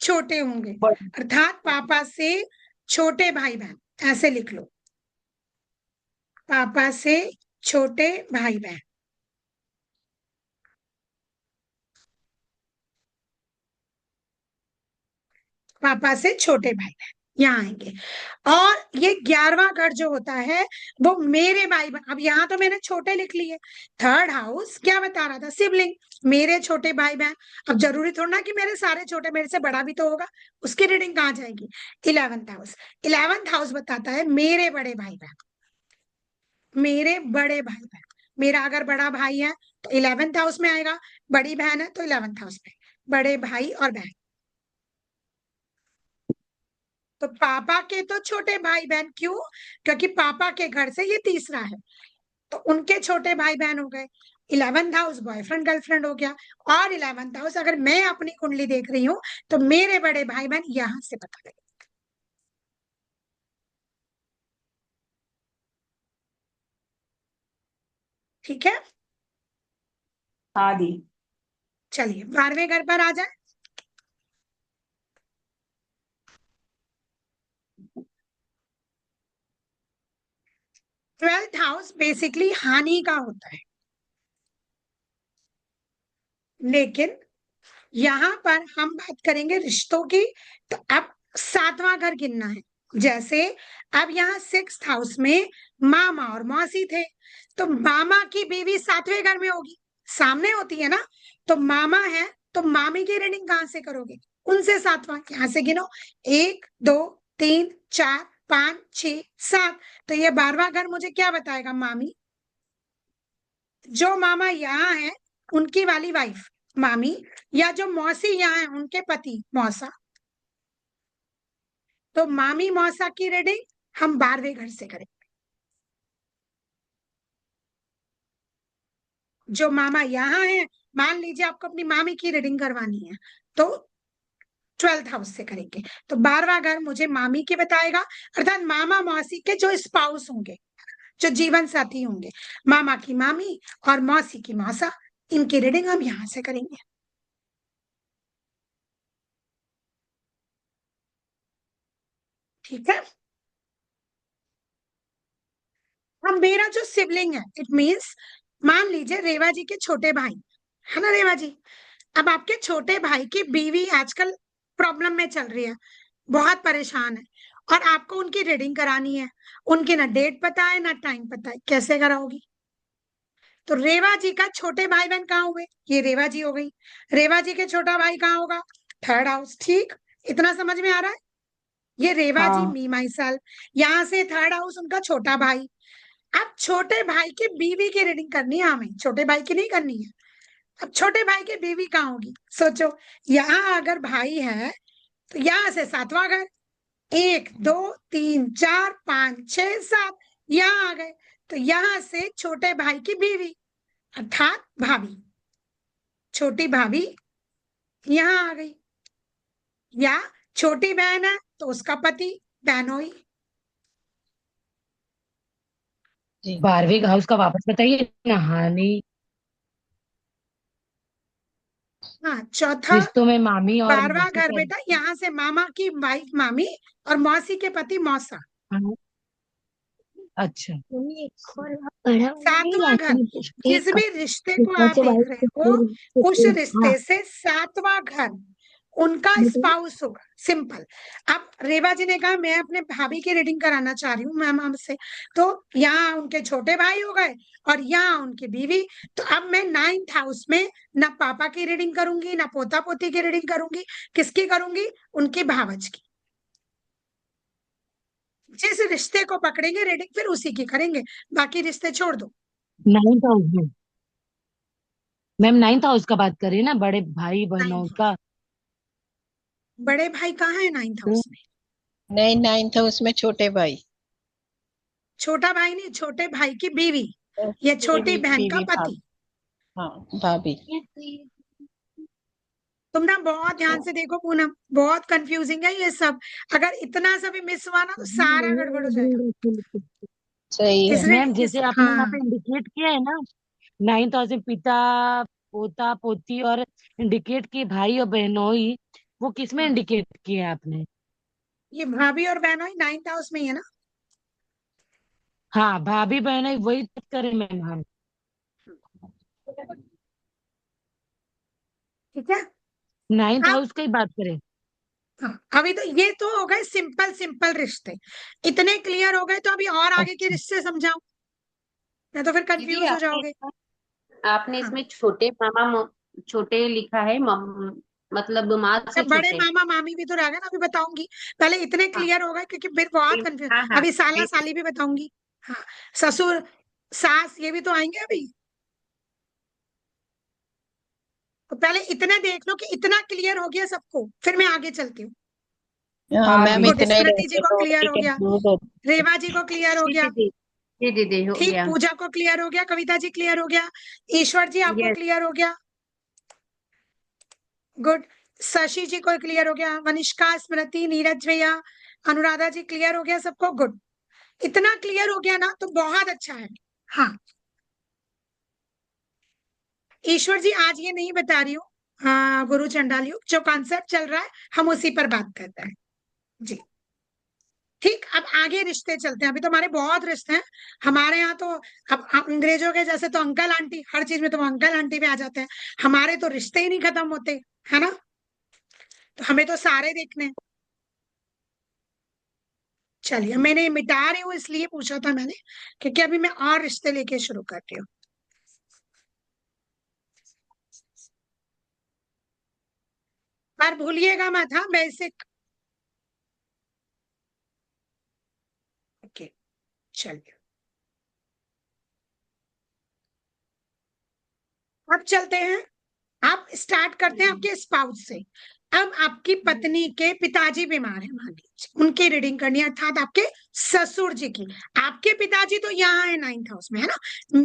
छोटे होंगे, अर्थात पापा से छोटे भाई बहन, ऐसे लिख लो, पापा से छोटे भाई बहन। पापा से छोटे भाई बहन यहाँ आएंगे। और ये 11वां घर जो होता है वो मेरे भाई बहन, अब यहाँ तो मैंने छोटे लिख लिए। 3rd हाउस क्या बता रहा था? सिबलिंग, मेरे छोटे भाई बहन। अब जरूरी थोड़ा ना कि मेरे सारे छोटे, मेरे से बड़ा भी तो होगा, उसकी रीडिंग कहाँ जाएगी? 11th house. 11th हाउस बताता है मेरे बड़े भाई बहन, मेरे बड़े भाई बहन। मेरा अगर बड़ा भाई है तो 11th हाउस में आएगा, बड़ी बहन है तो 11th हाउस में, बड़े भाई और बहन। तो पापा के तो छोटे भाई बहन, क्यों? क्योंकि पापा के घर से ये तीसरा है, तो उनके छोटे भाई बहन हो गए। 11th हाउस बॉयफ्रेंड गर्लफ्रेंड हो गया। और 11th हाउस अगर मैं अपनी कुंडली देख रही हूँ तो मेरे बड़े भाई बहन यहां से पता लगे। ठीक है, हाँ दी। चलिए 12वें घर पर आ जाए। 12th हाउस बेसिकली हानि का होता है, लेकिन यहाँ पर हम बात करेंगे रिश्तों की। तो अब 7वां घर गिनना है। जैसे अब यहाँ 6th हाउस में मामा और मौसी थे, तो मामा की बीवी 7वें घर में होगी, सामने होती है ना। तो मामा है तो मामी की रीडिंग कहाँ से करोगे? उनसे 7वां, यहाँ से गिनो, 1 2 3 4 5 6 7। तो ये 12वां घर मुझे क्या बताएगा? मामी, जो मामा यहाँ है उनकी वाली वाइफ, मामी, या जो मौसी यहाँ है उनके पति मौसा। तो मामी मौसा की रीडिंग हम 12वें घर से करें। जो मामा यहाँ है, मान लीजिए आपको अपनी मामी की रीडिंग करवानी है तो 12th हाउस से करेंगे। तो 12वां घर मुझे मामी के बताएगा, अर्थात मामा मौसी के जो स्पाउस होंगे, जो जीवन साथी होंगे, मामा की मामी और मौसी की मौसा, इनकी रीडिंग हम यहां से करेंगे। ठीक है। अब मेरा जो सिबलिंग है, इट मीन्स मान लीजिए रेवा जी के छोटे भाई है ना, रेवा जी। अब आपके छोटे भाई की बीवी आजकल प्रॉब्लम में चल रही है, बहुत परेशान है, और आपको उनकी रीडिंग करानी है। उनकी ना डेट पता है ना टाइम पता है, कैसे कराओगी? तो रेवा जी का छोटे भाई बहन कहाँ हुए? ये रेवा जी हो गई। रेवा जी के छोटा भाई कहाँ होगा? 3rd house. ठीक, इतना समझ में आ रहा है? ये रेवा जी, हाँ मी माई सेल्फ, यहाँ से 3rd हाउस उनका छोटा भाई। अब छोटे भाई की बीवी की रीडिंग करनी है हमें, छोटे भाई की नहीं करनी है। अब छोटे भाई की बीवी कहाँ होगी? सोचो, यहाँ अगर भाई है तो यहाँ से 7वां घर, 1 2 3 4 5 6 7, यहाँ आ गए। तो यहाँ से छोटे भाई की बीवी अर्थात भाभी, छोटी भाभी यहाँ आ गई। या छोटी बहन है तो उसका पति बहनोई। 12वें हाउस का वापस बताइए। नहानी, हाँ, चौथा रिश्तों में मामी और 12वां मौसी घर का। बेटा, यहाँ से मामा की वाइफ मामी और मौसी के पति मौसा। हाँ, अच्छा। 7वां घर, जिस भी रिश्ते को आप देख रहे हो उस रिश्ते से 7वां घर उनका स्पाउस होगा। सिंपल। अब रेवा जी ने कहा मैं अपने भाभी की रीडिंग कराना चाह रही हूँ मैम हमसे, तो यहाँ उनके छोटे भाई हो गए और यहाँ उनकी बीवी। तो अब मैं 9th हाउस में ना पापा की रीडिंग करूंगी ना पोता पोती की रीडिंग करूंगी, किसकी करूंगी? उनकी भावज की। जिस रिश्ते को पकड़ेंगे रीडिंग फिर उसी की करेंगे, बाकी रिश्ते छोड़ दो। 9th हाउस में मैम, 9th हाउस का बात कर रही है ना, बड़े भाई बहनों 9th का। बड़े भाई कहाँ है 9th तो हाउस में? नहीं, 9th हाउस में छोटे भाई। छोटा भाई नहीं, छोटे भाई की बीवी या छोटी बीवी बहन का बीवी पति। भाभी। हाँ, भाभी। तुम ना बहुत ध्यान से देखो पूनम, बहुत कंफ्यूजिंग है ये सब। अगर इतना सा भी मिस हुआ ना तो सारा गड़बड़ हो जाएगा। सही है। इसलिए मैम, जैसे आपने यहाँ पे हाँ, इंडिकेट किया है ना, 9th हाउस में पिता, पोता पोती और इंडिकेट किए भाई और बहनोई, वो किस में हाँ, इंडिकेट किए हैं आपने? ये भाभी और बहनोई 9th हाउस में ही है ना। हाँ, भाभी बहनोई वही बात करें मैम हम। ठीक है। 9th अब हाउस की बात करें। हाँ, अभी तो ये तो हो गए सिंपल सिंपल रिश्ते, इतने क्लियर हो गए। तो अभी और आगे के अच्छा। रिश्ते समझाओ, या तो फिर दीदी कंफ्यूज हो आपने जाओगे। आपने हाँ, इसमें छोटे मामा छोटे लिखा है, मतलब माँ अच्छा, से बड़े छोटे। मामा मामी भी तो रह गए ना, अभी बताऊंगी। पहले इतने हाँ क्लियर हो गए क्योंकि फिर बहुत कंफ्यूज। हाँ हाँ अभी साला बिल्कुल। साली भी बताऊंगी। हाँ, ससुर सास ये भी तो आएंगे अभी। तो पहले इतने देख लो कि इतना क्लियर हो गया सबको, फिर मैं आगे चलती हूँ। हाँ हाँ मैम, जी। गुड, इतना ही स्मृति जी रहते को तो क्लियर हो गया, कंफ्यूज हो। रेवा जी को क्लियर हो जी गया, दीदी, जी दीदी हो ठीक, गया। पूजा को क्लियर हो गया, कविता जी क्लियर हो गया, ईश्वर जी आपको यस। क्लियर हो गया, गुड, शशि जी को क्लियर हो गया, वनिष्का, स्मृति, नीरज भैया, अनुराधा जी क्लियर हो गया सबको। गुड, इतना क्लियर हो गया ना तो बहुत अच्छा है। हाँ, ईश्वर जी आज ये नहीं बता रही हूँ, हाँ, गुरु चंडाल युग जो कॉन्सेप्ट चल रहा है हम उसी पर बात करते हैं जी। ठीक, अब आगे रिश्ते चलते हैं। अभी तो हमारे बहुत रिश्ते हैं हमारे यहाँ तो। अब अंग्रेजों के जैसे तो अंकल आंटी, हर चीज में तो अंकल आंटी पे आ जाते हैं। हमारे तो रिश्ते ही नहीं खत्म होते, है ना। तो हमें तो सारे देखने हैं। चलिए, मैंने मिटा रही हूँ इसलिए पूछा था मैंने, क्योंकि अभी मैं और रिश्ते लेके शुरू कर रही हूँ। पर भूलिएगा मत, हाँ, बेसिक। ओके, चलिए अब चलते हैं आप स्टार्ट करते हैं आपके स्पाउस से। अब आपकी पत्नी के पिताजी बीमार है, मान लीजिए, उनकी रीडिंग करनी है, अर्थात आपके ससुर जी की। आपके पिताजी तो यहाँ है 9th हाउस में, है ना,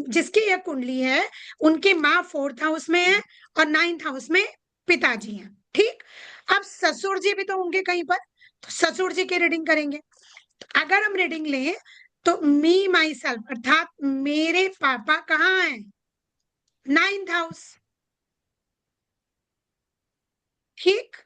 जिसकी यह कुंडली है, उनकी माँ 4th हाउस में है और 9th हाउस में पिताजी हैं, ठीक। अब ससुर जी भी तो होंगे कहीं पर, तो ससुर जी की रीडिंग करेंगे। तो अगर हम रीडिंग लें तो मी माई सेल्फ, अर्थात मेरे पापा कहाँ हैं, 9th हाउस, ठीक।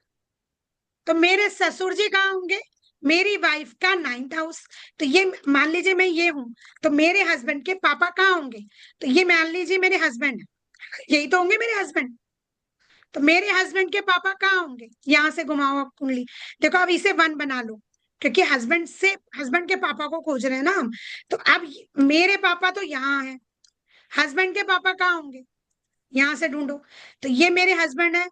तो मेरे ससुर जी कहाँ होंगे, मेरी वाइफ का 9th हाउस। तो ये मान लीजिए मैं ये हूं, तो मेरे हस्बैंड के पापा कहाँ होंगे, तो ये मान लीजिए मेरे हस्बैंड है, यही तो होंगे मेरे हस्बैंड। तो मेरे हस्बैंड के पापा कहाँ होंगे, यहां से घुमाओ आप कुंडली, देखो अब इसे 1 बना लो, क्योंकि हस्बैंड के पापा को खोज रहे हैं ना हम। तो अब मेरे पापा तो यहाँ है, हस्बैंड के पापा कहाँ होंगे, यहां से ढूंढो। तो ये मेरे हस्बैंड है,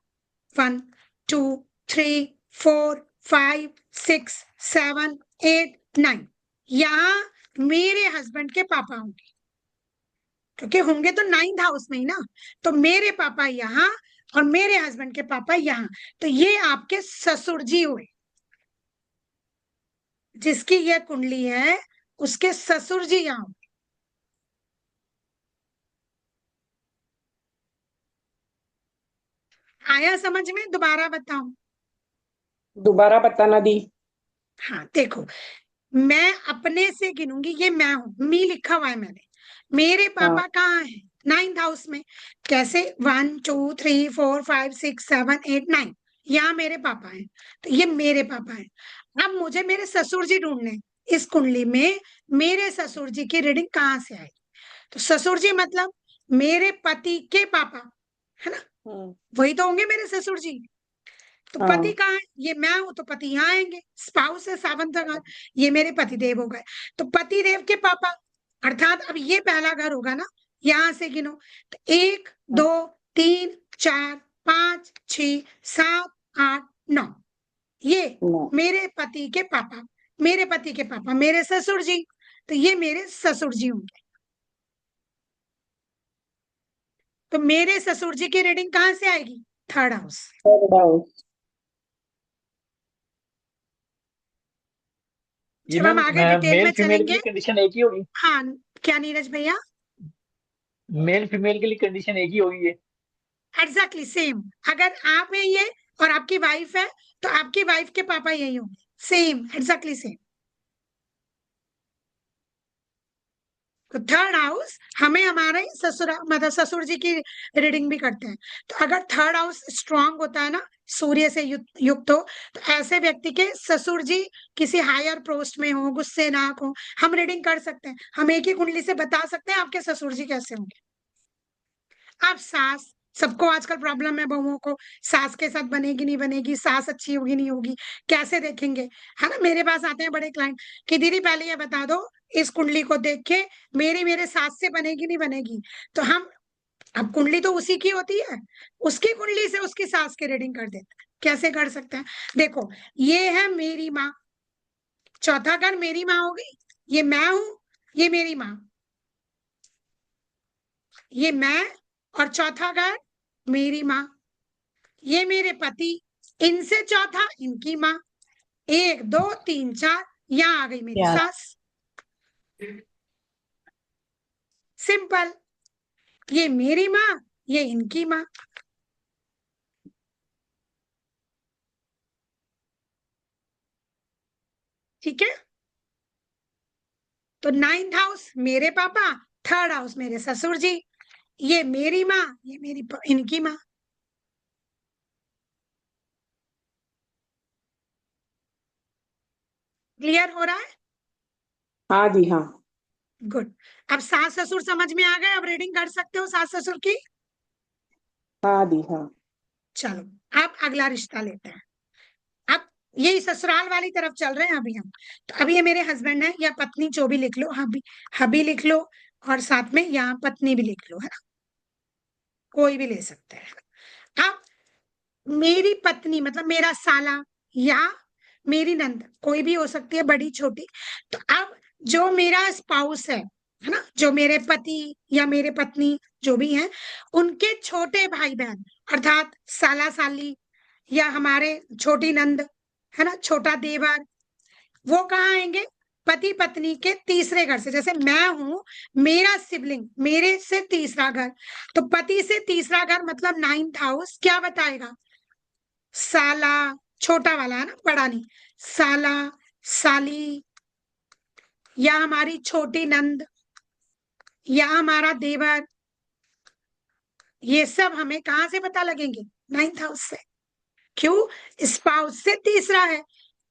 1 2 3 4 5 6 7 8 9, यहाँ मेरे हस्बैंड के पापा होंगे, क्योंकि होंगे तो 9th हाउस में ही ना। तो मेरे पापा यहाँ और मेरे हस्बैंड के पापा यहाँ, तो ये आपके ससुर जी हुए, जिसकी यह कुंडली है उसके ससुर जी यहाँ होंगे। आया समझ में, दोबारा बताऊं? दोबारा बताना दी। हाँ देखो, मैं अपने से गिनूंगी, ये मैं हूं, मी लिखा हुआ है मैंने, मेरे पापा कहाँ है, 9th हाउस में। कैसे, 1 2 3 4 5 6 7 8 9, यहाँ मेरे पापा हैं, तो ये मेरे पापा हैं। अब मुझे मेरे ससुर जी ढूंढने हैं। इस कुंडली में मेरे ससुर जी की रीडिंग कहाँ से आएगी, तो ससुर जी मतलब मेरे पति के पापा, है ना, वही तो होंगे मेरे ससुर जी। तो पति कहाँ है, ये मैं हूं, तो पति यहाँ आएंगे, स्पाउस है 7th घर, ये मेरे पति देव हो गए। तो पति देव के पापा, अर्थात अब ये पहला घर होगा ना, यहां से गिनो, तो 1 2 3 4 5 6 7 8 9, ये मेरे पति के पापा, मेरे पति के पापा मेरे ससुर जी, तो ये मेरे ससुर जी होंगे। तो मेरे ससुर जी की रीडिंग कहाँ से आएगी, 3rd हाउस। ये जब हम मैम आगे डिटेल मेल में फीमेल के चलेंगे, लिए कंडीशन एक ही होगी, हाँ क्या नीरज भैया, मेल फीमेल के लिए कंडीशन एक ही होगी ये। Exactly same. अगर आप हैं ये और आपकी वाइफ है, तो आपकी वाइफ के पापा यही होंगे, सेम, एग्जैक्टली सेम। तो 3rd हाउस हमें हमारे मतलब ससुर जी की रीडिंग भी करते हैं। तो अगर 3rd हाउस स्ट्रांग होता है ना, सूर्य से युक्त हो, तो ऐसे व्यक्ति के ससुर जी किसी हायर पोस्ट में हो, गुस्से नाक हो, हम रीडिंग कर सकते हैं। हम एक ही कुंडली से बता सकते हैं आपके ससुर जी कैसे होंगे। अब सास, सबको आजकल प्रॉब्लम है बहुओं को, सास के साथ बनेगी नहीं बनेगी, सास अच्छी होगी नहीं होगी, कैसे देखेंगे, है ना। मेरे पास आते हैं बड़े क्लाइंट कि दीदी पहले ये बता दो इस कुंडली को देख के मेरे सास से बनेगी नहीं बनेगी। तो हम, अब कुंडली तो उसी की होती है, उसकी कुंडली से उसकी सास की रीडिंग कर देते हैं। कैसे कर सकते हैं, देखो ये है मेरी माँ, चौथा घर मेरी माँ हो गई, ये मैं हूं, ये मेरी माँ, ये मैं, और चौथा घर मेरी माँ, ये मेरे पति, इनसे चौथा इनकी माँ, 1 2 3 4, यहाँ आ गई मेरी यार। सास। सिंपल, ये मेरी माँ, ये इनकी माँ। ठीक है, तो 9th हाउस मेरे पापा, 3rd हाउस मेरे ससुर जी, ये मेरी माँ, ये इनकी माँ। क्लियर हो रहा है? हाँ दी हाँ। गुड। अब सास ससुर समझ में आ गए, अब रीडिंग कर सकते हो सास ससुर की। हाँ दी हाँ। चलो अब अगला रिश्ता लेते हैं। अब यही ससुराल वाली तरफ चल रहे हैं अभी हम। तो अभी ये मेरे हस्बैंड है, या पत्नी जो भी लिख लो, हबी लिख लो, और साथ में यहाँ पत्नी भी लिख लो, है ना, कोई भी ले सकते हैं। अब मेरी पत्नी मतलब मेरा साला या मेरी नंद, कोई भी हो सकती है, बड़ी छोटी। तो अब जो मेरा स्पाउस है है ना, जो मेरे पति या मेरे पत्नी जो भी हैं, उनके छोटे भाई बहन अर्थात साला साली या हमारे छोटी नंद, है ना, छोटा देवर, वो कहाँ आएंगे? पति पत्नी के तीसरे घर से। जैसे मैं हूं, मेरा सिबलिंग, मेरे से तीसरा घर, तो पति से तीसरा घर मतलब 9th हाउस क्या बताएगा? साला, छोटा वाला है ना, बड़ा नहीं, साला, साली, या हमारी छोटी नंद, या हमारा देवर, ये सब हमें कहाँ से पता लगेंगे? 9th हाउस से। क्यों? स्पाउस से तीसरा है,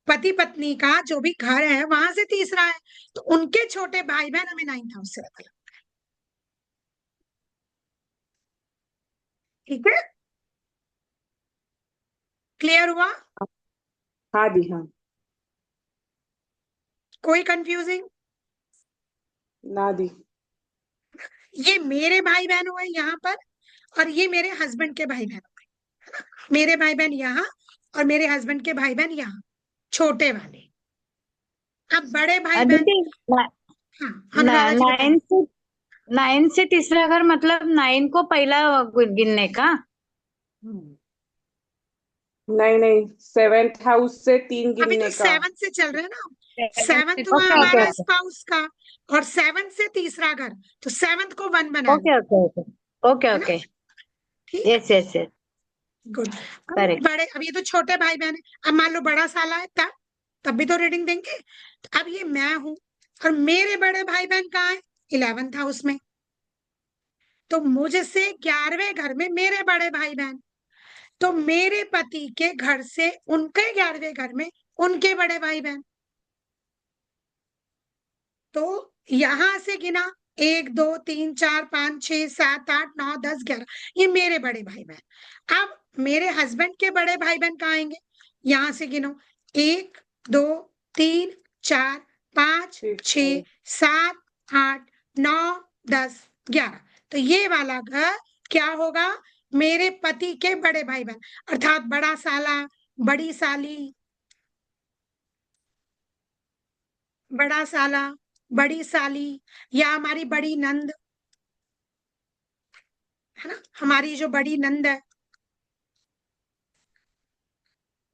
पति पत्नी का जो भी घर है वहां से तीसरा है, तो उनके छोटे भाई बहन हमें 9th हाउस से पता लगता है। ठीक है, क्लियर हुआ? हाँ दी हाँ। कोई कंफ्यूजिंग? ना दी। ये मेरे भाई बहन हुए यहाँ पर, और ये मेरे हस्बैंड के भाई बहन हुए। मेरे भाई बहन यहाँ और मेरे हस्बैंड के भाई बहन यहाँ, छोटे वाले। अब बड़े भाई बहन, आदिति, हाँ अनुराधा जी बताइए। 9 से तीसरा घर मतलब 9 को पहला गिनने का। नहीं नहीं, 7th हाउस से 3 अभी तो गिनने का। 7 से चल रहे हैं ना, 7th हुआ ओके ओके हमारा ओके स्पाउस का, और 7 से तीसरा घर, तो 7th को 1 बना ओके लो, ओके ओके है ना? ओके। ठीक, yes yes yes, good. Correct. बड़े, अब ये तो छोटे भाई बहन है, अब मान लो बड़ा साला है तब भी तो रीडिंग देंगे। तो अब ये मैं हूं, और मेरे बड़े भाई बहन कहाँ है? 11th हाउस में। तो मुझसे 11वें घर में मेरे बड़े भाई बहन, तो मेरे पति के घर से उनके 11वें घर में उनके बड़े भाई बहन। तो यहां से गिना, 1 2 3 4 5 6 7 8 9 10 11, ये मेरे बड़े भाई बहन। अब मेरे हस्बैंड के बड़े भाई बहन कहाँ आएंगे? यहां से गिनो, 1 2 3 4 5 6 7 8 9 10 11, तो ये वाला घर क्या होगा? मेरे पति के बड़े भाई बहन, अर्थात बड़ा साला, बड़ी साली, बड़ा साला, बड़ी साली, या हमारी बड़ी नंद, है ना, हमारी जो बड़ी नंद है,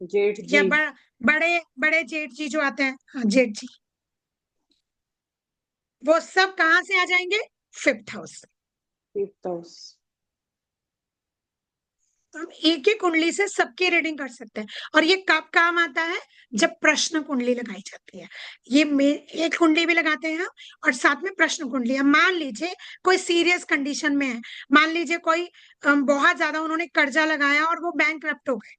जेठ या जी। बड़े बड़े जेठ जी जो आते हैं, हाँ जेठ जी, वो सब कहाँ से आ जाएंगे? 5th हाउस से। 5th house. तो हम एक ही कुंडली से सबकी रीडिंग कर सकते हैं, और ये कब काम आता है? जब प्रश्न कुंडली लगाई जाती है। ये एक कुंडली भी लगाते हैं हम, और साथ में प्रश्न कुंडली। अब मान लीजिए कोई सीरियस कंडीशन में है, मान लीजिए कोई बहुत ज्यादा उन्होंने कर्जा लगाया और वो बैंकरप्ट हो गए,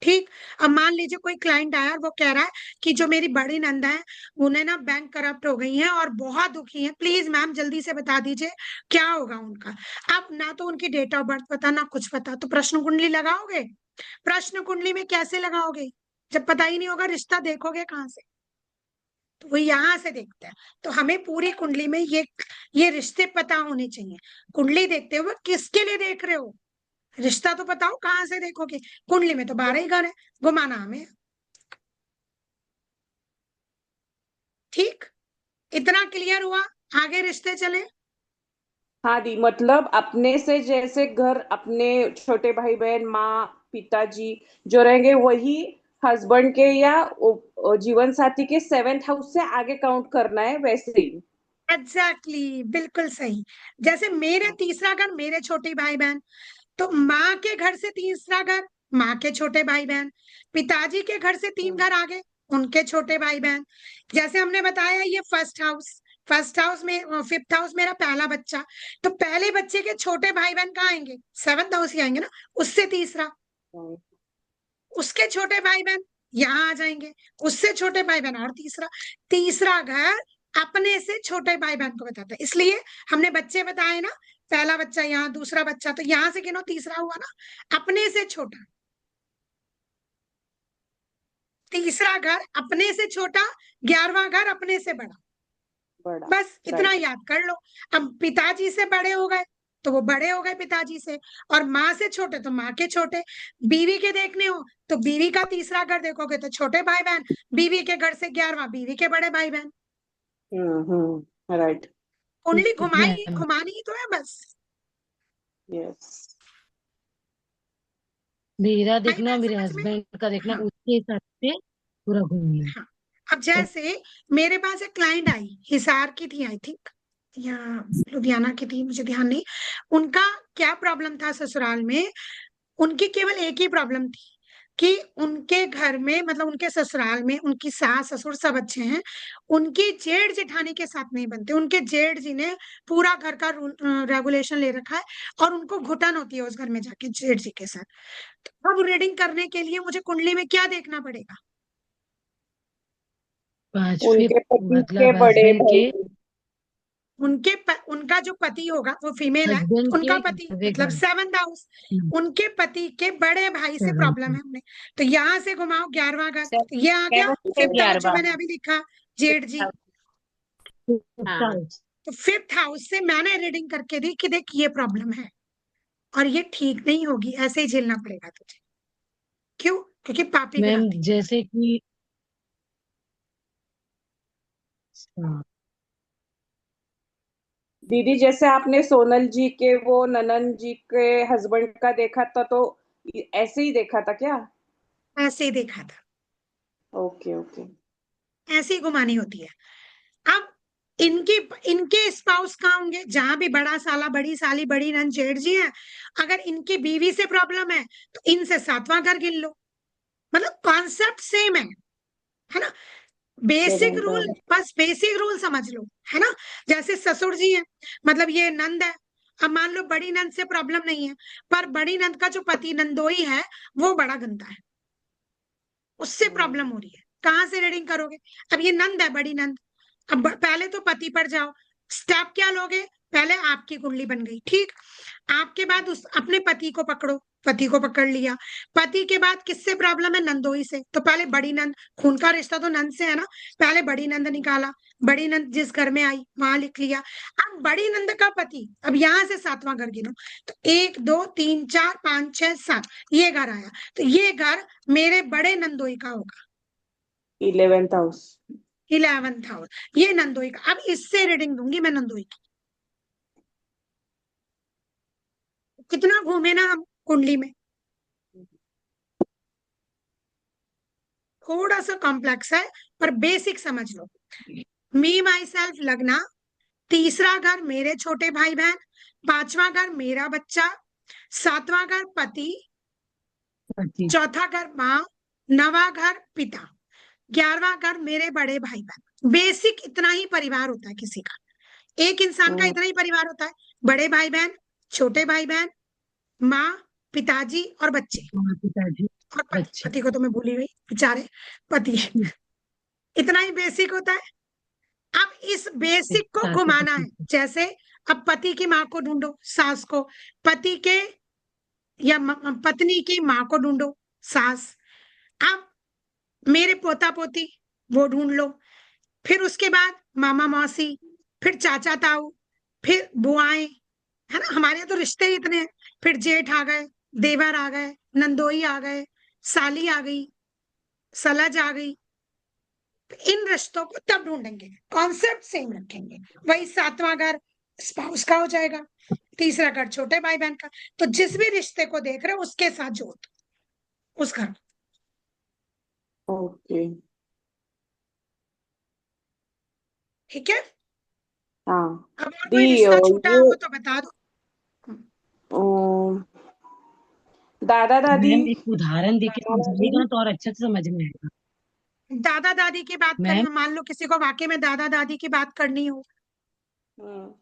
ठीक। अब मान लीजिए कोई क्लाइंट आया और वो कह रहा है कि जो मेरी बड़ी नंदा है, उन्हें ना बैंक करप्ट हो गई है और बहुत दुखी है, प्लीज मैम जल्दी से बता दीजिए क्या होगा उनका। अब ना तो उनकी डेट ऑफ बर्थ पता, ना कुछ पता, तो प्रश्न कुंडली लगाओगे? प्रश्न कुंडली में कैसे लगाओगे जब पता ही नहीं होगा? रिश्ता देखोगे कहाँ से? तो वो यहाँ से देखते हैं। तो हमें पूरी कुंडली में ये रिश्ते पता होने चाहिए। कुंडली देखते हुए किसके लिए देख रहे हो? रिश्ता तो बताओ कहाँ से देखोगे? कुंडली में तो 12 ही घर है, घुमाना हमें। ठीक, इतना क्लियर हुआ? आगे रिश्ते चले। हाँ दी, मतलब अपने से जैसे घर, अपने छोटे भाई बहन, माँ पिताजी जो रहेंगे, वही हस्बैंड के या जीवन साथी के 7th हाउस से आगे काउंट करना है, वैसे ही। एग्जैक्टली, बिल्कुल सही। जैसे मेरे तीसरा घर मेरे छोटे भाई बहन, तो माँ के घर से तीसरा घर माँ के छोटे भाई बहन, पिताजी के घर से 3 घर आगे उनके छोटे भाई बहन। जैसे हमने बताया ये फर्स्ट हाउस में, 5th हाउस मेरा पहला बच्चा, तो पहले बच्चे के छोटे भाई बहन कहाँ आएंगे? 7th हाउस ही आएंगे ना, उससे तीसरा, उसके छोटे भाई बहन यहाँ आ जाएंगे, उससे छोटे भाई बहन और तीसरा। तीसरा घर अपने से छोटे भाई बहन को बताता है, इसलिए हमने बच्चे बताए ना, पहला बच्चा यहाँ, दूसरा बच्चा, तो यहाँ से गिनो तीसरा हुआ ना, अपने से छोटा। तीसरा घर अपने से छोटा, 11वां घर अपने से बड़ा। बड़ा। बस इतना राइट। याद कर लो। अब पिताजी से बड़े हो गए तो वो बड़े हो गए पिताजी से, और माँ से छोटे तो माँ के छोटे। बीवी के देखने हो तो बीवी का तीसरा घर देखोगे तो छोटे भाई बहन, बीवी के घर से 11वां बीवी के बड़े भाई बहन। राइट। कुंडली मैं घुमानी ही तो है बस। यस। मेरा आई देखना और बात मेरे समझ में? हस्बैंड का देखना, हाँ उसके हिसाब से पूरा घूमना। हाँ। अब जैसे मेरे पास एक क्लाइंट आई, हिसार की थी आई थिंक, या लुधियाना की थी, मुझे ध्यान नहीं। उनका क्या प्रॉब्लम था ससुराल में, उनकी केवल एक ही प्रॉब्लम थी कि उनके घर में, मतलब उनके ससुराल में, उनकी सास ससुर सब अच्छे हैं, उनकी जेठ जेठानी के साथ नहीं बनते। उनके जेठ जी ने पूरा घर का रेगुलेशन ले रखा है और उनको घुटन होती है उस घर में जाके जेठ जी के साथ। तो अब रीडिंग करने के लिए मुझे कुंडली में क्या देखना पड़ेगा? पांचवे उनके पति के मतलब बड़े हस्बैंड भाई, के, उनका जो पति होगा वो फीमेल है, हस्बैंड उनका के पति 9वें मतलब घर। 7th हाउस, उनके पति के बड़े भाई से 7th प्रॉब्लम है उन्हें। तो यहाँ से घुमाओ 11वां घर, से- तो ये आ गया 7 से 5th हाउस जो 11वां। मैंने अभी लिखा, जेठ जी। हाँ तो 5th हाउस से मैंने रीडिंग करके दी कि देख ये प्रॉब्लम है और ये ठीक नहीं होगी, ऐसे ही झेलना पड़ेगा तुझे। क्यों? क्योंकि पापी मैम गिराती। जैसे कि हाँ, दीदी जैसे आपने सोनल जी के वो ननन जी के हस्बैंड का देखा था, तो ऐसे ही देखा था क्या? ऐसे ही देखा था, ओके ओके। ऐसे ही घुमानी होती है। अब इनकी इनके स्पाउस कहाँ होंगे? जहां भी बड़ा साला, बड़ी साली, बड़ी नंद, जेठ जी है, अगर इनकी बीवी से प्रॉब्लम है तो इनसे 7वां घर गिन लो। मतलब कॉन्सेप्ट सेम है ना? Basic seventh rule, house. बस बेसिक रूल समझ लो, है ना? जैसे ससुर जी है, मतलब ये नंद है। अब मान लो बड़ी नंद से प्रॉब्लम नहीं है, पर बड़ी नंद का जो पति नंदोई है वो बड़ा गंदा है, उससे प्रॉब्लम हो रही है। कहाँ से रीडिंग करोगे? अब ये नंद है, बड़ी नंद। अब पहले तो पति पर जाओ। स्टेप क्या लोगे? पहले आपकी कुंडली बन गई, ठीक। आपके बाद उस अपने पति को पकड़ो, पति को पकड़ लिया। पति के बाद किससे प्रॉब्लम है? नंदोई से। तो पहले बड़ी नंद, खून का रिश्ता तो नंद से है ना, पहले बड़ी नंद निकाला। बड़ी नंद जिस घर में आई वहां लिख लिया। अब बड़ी नंद का पति, अब यहां से 7वां घर गिनो, तो 1 2 3 4 5 6 7, ये घर आया। तो ये घर मेरे बड़े नंदोई का होगा, 11th हाउस। 11th हाउस, ये नंदोई का। अब इससे रीडिंग दूंगी मैं नंदोई की। कितना घूमे ना हम कुंडली में, थोड़ा सा कॉम्प्लेक्स है पर बेसिक समझ लो। मी माई सेल्फ लगना, तीसरा घर मेरे छोटे भाई बहन, 5वां घर मेरा बच्चा, 7वां घर पति, पति। चौथा घर माँ, 9वां घर पिता, 11वां घर मेरे बड़े भाई बहन। बेसिक इतना ही परिवार होता है किसी का, एक इंसान का इतना ही परिवार होता है। बड़े भाई बहन, छोटे भाई बहन, माँ, पिताजी और बच्चे। पिताजी, और पति, बच्चे। पति को तो मैं भूल ही गई, बेचारे पति। इतना ही बेसिक होता है। अब इस बेसिक को सास घुमाना है। पति। जैसे अब पति की माँ को ढूंढो, सास को। पति के या पत्नी की माँ को ढूंढो, सास। अब मेरे पोता पोती वो ढूंढ लो। फिर उसके बाद मामा मौसी, फिर चाचा ताऊ, फिर बुआएं, है ना? हमारे यहाँ तो रिश्ते ही इतने हैं। फिर जेठ आ गए, देवर आ गए, नंदोई आ गए, साली आ गई, सलज आ गई। इन रिश्तों को तब ढूंढेंगे, कॉन्सेप्ट सेम रखेंगे। वही 7वां घर स्पाउस का हो जाएगा, तीसरा घर छोटे भाई बहन का। तो जिस भी रिश्ते को देख रहे हो उसके साथ जोड़ दो उस घर। ओके। ठीक है? हाँ अब और दी, कोई रिश्ता छूटा ये हो तो बता दो। दादा दादी। मैम एक उदाहरण देके दादा समझाइएगा ना दादी। तो और अच्छे से समझ में आएगा। दादा दादी की बात मैम करें, मान लो किसी को वाकई में दादा दादी की बात करनी हो, हम्म,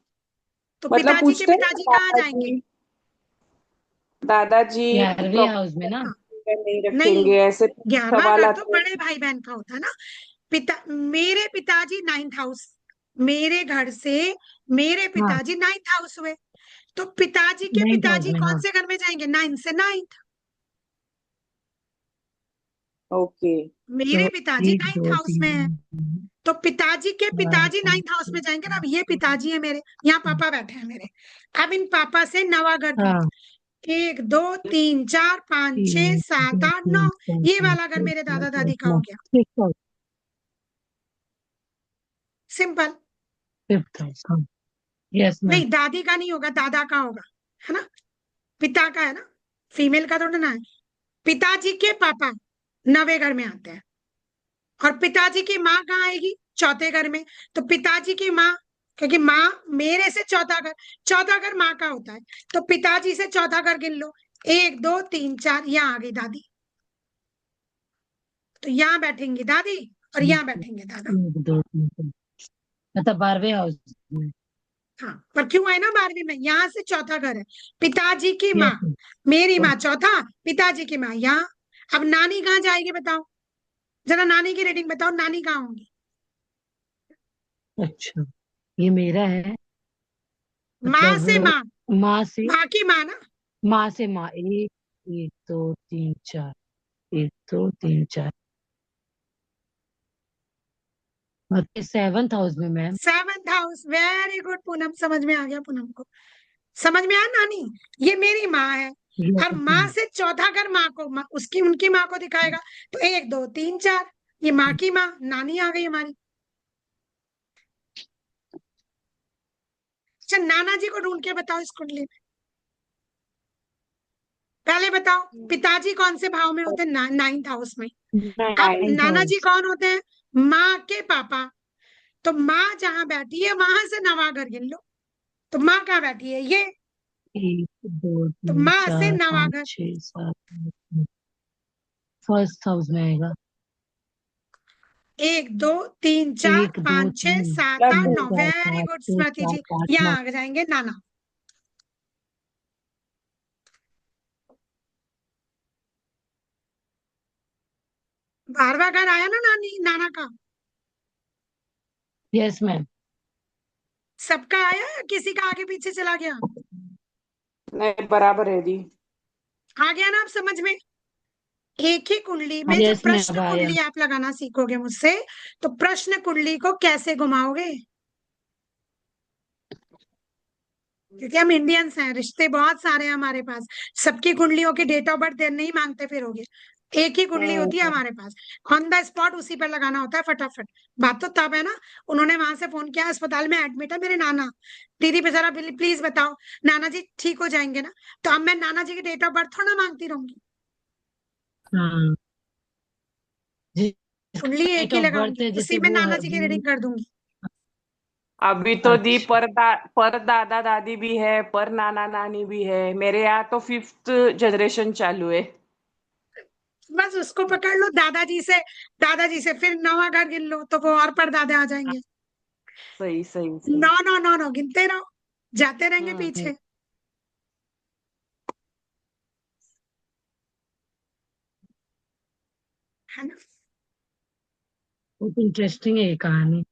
तो मतलब पिताजी के पूछते हैं ना पिताजी कहाँ जाएंगे? दादाजी, दादाजी 11वें हाउस में ना। हाँ, नहीं नहीं, रखेंगे, ऐसे 11वां सवाल घर तो आते हैं। बड़े भाई बहन का होता है ना। मेरे पिताजी 9th हाउस, मेरे घर से मेरे हाँ, पिताजी 9th हाउस हुए। तो पिताजी के 9th हाउस पिताजी में। कौन हाँ, से घर में जाएंगे? 9 से 9th। ओके। मेरे तो पिताजी 1 9th 2 हाउस में है, 3 तो पिताजी के 4 पिताजी 5 9th हाउस में 6 जाएंगे ना। अब ये पिताजी है मेरे, यहाँ पापा बैठे हैं मेरे। अब इन पापा से 9वां घर गिनो, हाँ, 1 2 3 4 5 6 3 7 2 8 9। 3 4 ये 5 वाला घर 6 मेरे 7 दादा 8 दादी का हो 9 गया। 6th house, simple. 5th house. हाँ, यस मैम। नहीं, दादी का नहीं होगा, दादा का होगा, है ना, पिता का है ना, फीमेल का थोड़ा ना है। पिताजी के पापा नवे घर में आते हैं, और पिताजी की माँ कहाँ आएगी, चौथे घर में। तो पिताजी की माँ, क्योंकि माँ मेरे से चौथा घर माँ का होता है, तो पिताजी से चौथा घर गिन लो, 1 2 3 4, यहाँ आ गई दादी, तो यहाँ बैठेंगी दादी और यहाँ बैठेंगे दादा। 1 2 3 4, मतलब 12वें हाउस में। हाँ, पर क्यों है ना 12वीं में, यहाँ से चौथा घर है, पिताजी की माँ, यस मेरी माँ चौथा, पिताजी की माँ यहाँ। अब नानी कहाँ जाएगी बताओ, जरा नानी की रीडिंग बताओ, नानी कहाँ होंगी। अच्छा, ये मेरा है, माँ से मतलब माँ, माँ से माँ की माँ ना, माँ से माँ, 1 1 2 3 4, 1 2 3 4, मतलब 7th हाउस में ma'am. 7th house, very good Poonam, समझ में आ गया पूनम को, समझ में आया नानी, ये मेरी माँ है, और माँ से चौथा घर माँ को, उसकी उनकी माँ को दिखाएगा, तो 1 2 3 4, ये माँ की माँ नानी आ गई हमारी। अच्छा, नाना जी को ढूंढ के बताओ इस कुंडली में, पहले बताओ पिताजी कौन से भाव में होते हैं, 9th हाउस में। अब 9th नाना जी हाउस। कौन होते हैं, माँ के पापा, तो माँ जहां बैठी है वहां से नवा घर गिन लो, तो माँ कहाँ बैठी है, ये, 1 2 तो 3 माँ से 4 नवा 5 घर, 6 7 8, फर्स्ट हाउस में आएगा। 1 2 3 4 1 2 5 6 3 7 8 4 9, 4 वेरी 5 गुड 6 स्मृति 4 जी, 5 9। यहाँ आ जाएंगे नाना। बारवा घर आया ना नानी नाना का, यस मैम। सबका आया या किसी का आगे पीछे चला गया, नहीं, बराबर है दी। आ गया ना आप समझ में। एक ही कुंडली में जब यस मैम, अब प्रश्न आया। कुंडली आप लगाना सीखोगे मुझसे, तो प्रश्न कुंडली को कैसे घुमाओगे, क्योंकि हम इंडियंस हैं, रिश्ते बहुत सारे हैं हमारे पास, सबकी कुंडलियों की डेट ऑफ बर्थ नहीं मांगते फिरोगे, एक ही कुंडली होती है हमारे पास, ऑन द स्पॉट उसी पर लगाना होता है फटाफट। बात तो तब है ना, उन्होंने वहां से फोन किया, अस्पताल में एडमिट है मेरे नाना, दीदी पे जरा प्लीज बताओ, नाना जी ठीक हो जाएंगे ना, तो अब मैं नाना जी की डेट ऑफ बर्थ थोड़ा मांगती रहूंगी, हाँ, कुंडली जिसका एक डेट ही ऑफ बर्थ लगाऊंगी, है, उसी जैसे में वो नाना है जी की वो। रीडिंग कर दूंगी। अभी तो दी अच्छा, पर दादा दादी भी है, पर नाना नानी भी है, मेरे यहाँ तो 5th जनरेशन चालू है। बस उसको पकड़ लो, दादाजी से फिर नवा घर गिन लो, तो वो और परदादे आ जाएंगे। सही सही सही। नो नो नो नो, गिनते रहो, जाते रहेंगे हम्म। पीछे, है ना। बहुत इंटरेस्टिंग है ये कहानी।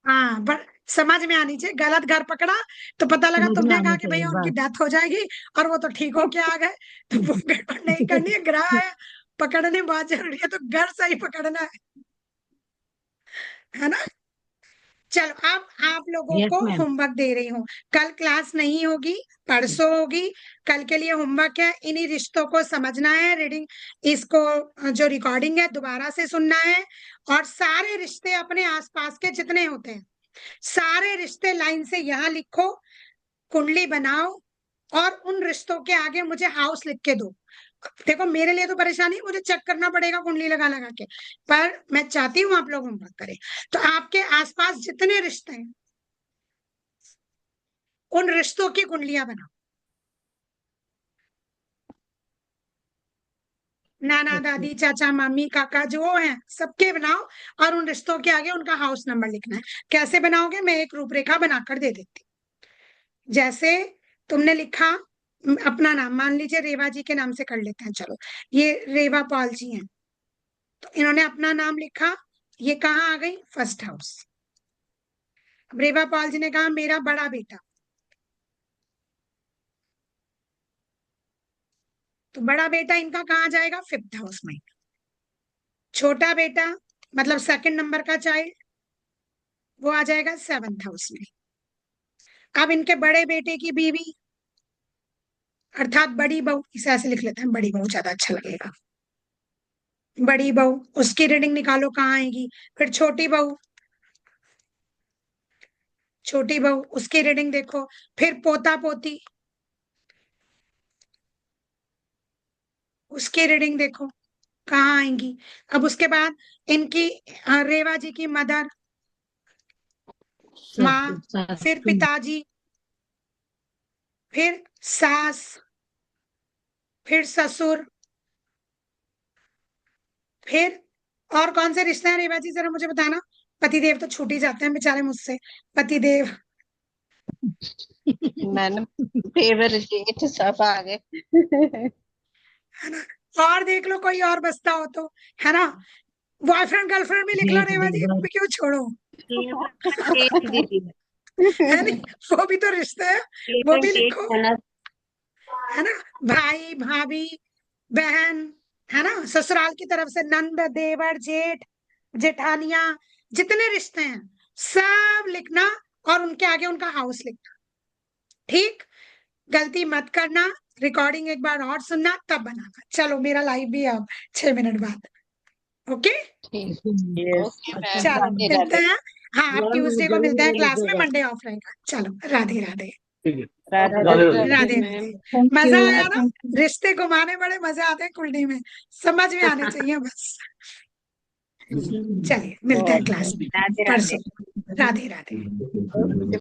हाँ, पर समझ में आनी चाहिए, गलत घर पकड़ा तो पता लगा समझ में तुमने कहा आना कि चाहिए भैया उनकी बस। डेथ हो जाएगी, और वो तो ठीक हो के आ गए, तो वो गड़बड़ नहीं करनी है, ग्रह आया, पकड़ने बहुत जरूरी है, तो घर सही पकड़ना है ना। चलो, अब आप लोगों यस को मैम। होमवर्क दे रही हूँ, कल क्लास नहीं होगी, परसों होगी। कल के लिए होमवर्क है, इन्हीं रिश्तों को समझना है, रीडिंग, इसको जो रिकॉर्डिंग है दोबारा से सुनना है, और सारे रिश्ते अपने आसपास के जितने होते हैं, सारे रिश्ते लाइन से यहाँ लिखो, कुंडली बनाओ, और उन रिश्तों के आगे मुझे हाउस लिख के दो। देखो मेरे लिए तो परेशानी, मुझे चेक करना पड़ेगा कुंडली लगा लगा के, पर मैं चाहती हूँ आप लोग होमवर्क करें। तो आपके आसपास जितने रिश्ते हैं, उन रिश्तों की कुंडलियां बनाओ, नाना दादी चाचा मामी काका जो हैं सबके बनाओ, और उन रिश्तों के आगे उनका हाउस नंबर लिखना है। कैसे बनाओगे, मैं एक रूपरेखा बनाकर दे देती हूँ। जैसे तुमने लिखा अपना नाम, मान लीजिए रेवा जी के नाम से कर लेते हैं, चलो ये रेवा पॉल जी हैं, तो इन्होंने अपना नाम लिखा, ये कहाँ आ गई, फर्स्ट हाउस। अब रेवा पॉल जी ने कहा मेरा बड़ा बेटा, तो बड़ा बेटा इनका कहाँ जाएगा, 5th हाउस में। छोटा बेटा मतलब सेकंड नंबर का चाइल्ड, वो आ जाएगा 7th हाउस में। अब इनके बड़े बेटे की बीवी, अर्थात बड़ी बहू, इसे ऐसे लिख लेते हैं, बड़ी बहू ज्यादा अच्छा लगेगा, बड़ी बहू, उसकी रीडिंग निकालो कहाँ आएगी। फिर छोटी बहू, छोटी बहू, उसकी रीडिंग देखो। फिर पोता पोती, उसकी रीडिंग देखो कहाँ आएंगी। अब उसके बाद इनकी रेवा जी की मदर, माँ, फिर पिताजी, फिर सास, फिर ससुर, फिर और कौन से रिश्ते हैं रेवा जी, जरा मुझे बताना। पतिदेव तो छूट ही जाते हैं बेचारे मुझसे, पतिदेव। मैंने फेवर जेठ सब आ गए। है ना, और देख लो कोई और बसता हो तो, है ना। बॉयफ्रेंड गर्लफ्रेंड भी लिख लो रेवा जी, वो भी क्यों छोड़ो, जेठ दीदी, है नहीं, वो भी तो रिश्ते हैं, वो भी जेठ लिखो, ननद, है ना। भाई भाभी बहन, है ना, ससुराल की तरफ से नंद देवर जेठ जेठानिया, जितने रिश्ते हैं सब लिखना, और उनके आगे उनका हाउस लिखना। ठीक, गलती मत करना। रिकॉर्डिंग एक बार और सुनना तब बनाना। चलो मेरा लाइव भी है अब 6 मिनट बाद। ओके, ठीक। यस, ओके मैम, चलो राधे मिलते राधे। हैं। हाँ, अब ट्यूसडे को मिलते हैं क्लास में, मंडे ऑफ रहेगा। चलो राधे राधे। ठीक है। राधे राधे राधे। राधे। राधे मैम। राधे। थैंक मजा यू। आया ना, रिश्ते घुमाने बड़े मजे आते हैं कुंडली में, समझ में आने चाहिए बस। चलिए मिलते हैं क्लास में राधे राधे। परसों। राधे राधे। ओके।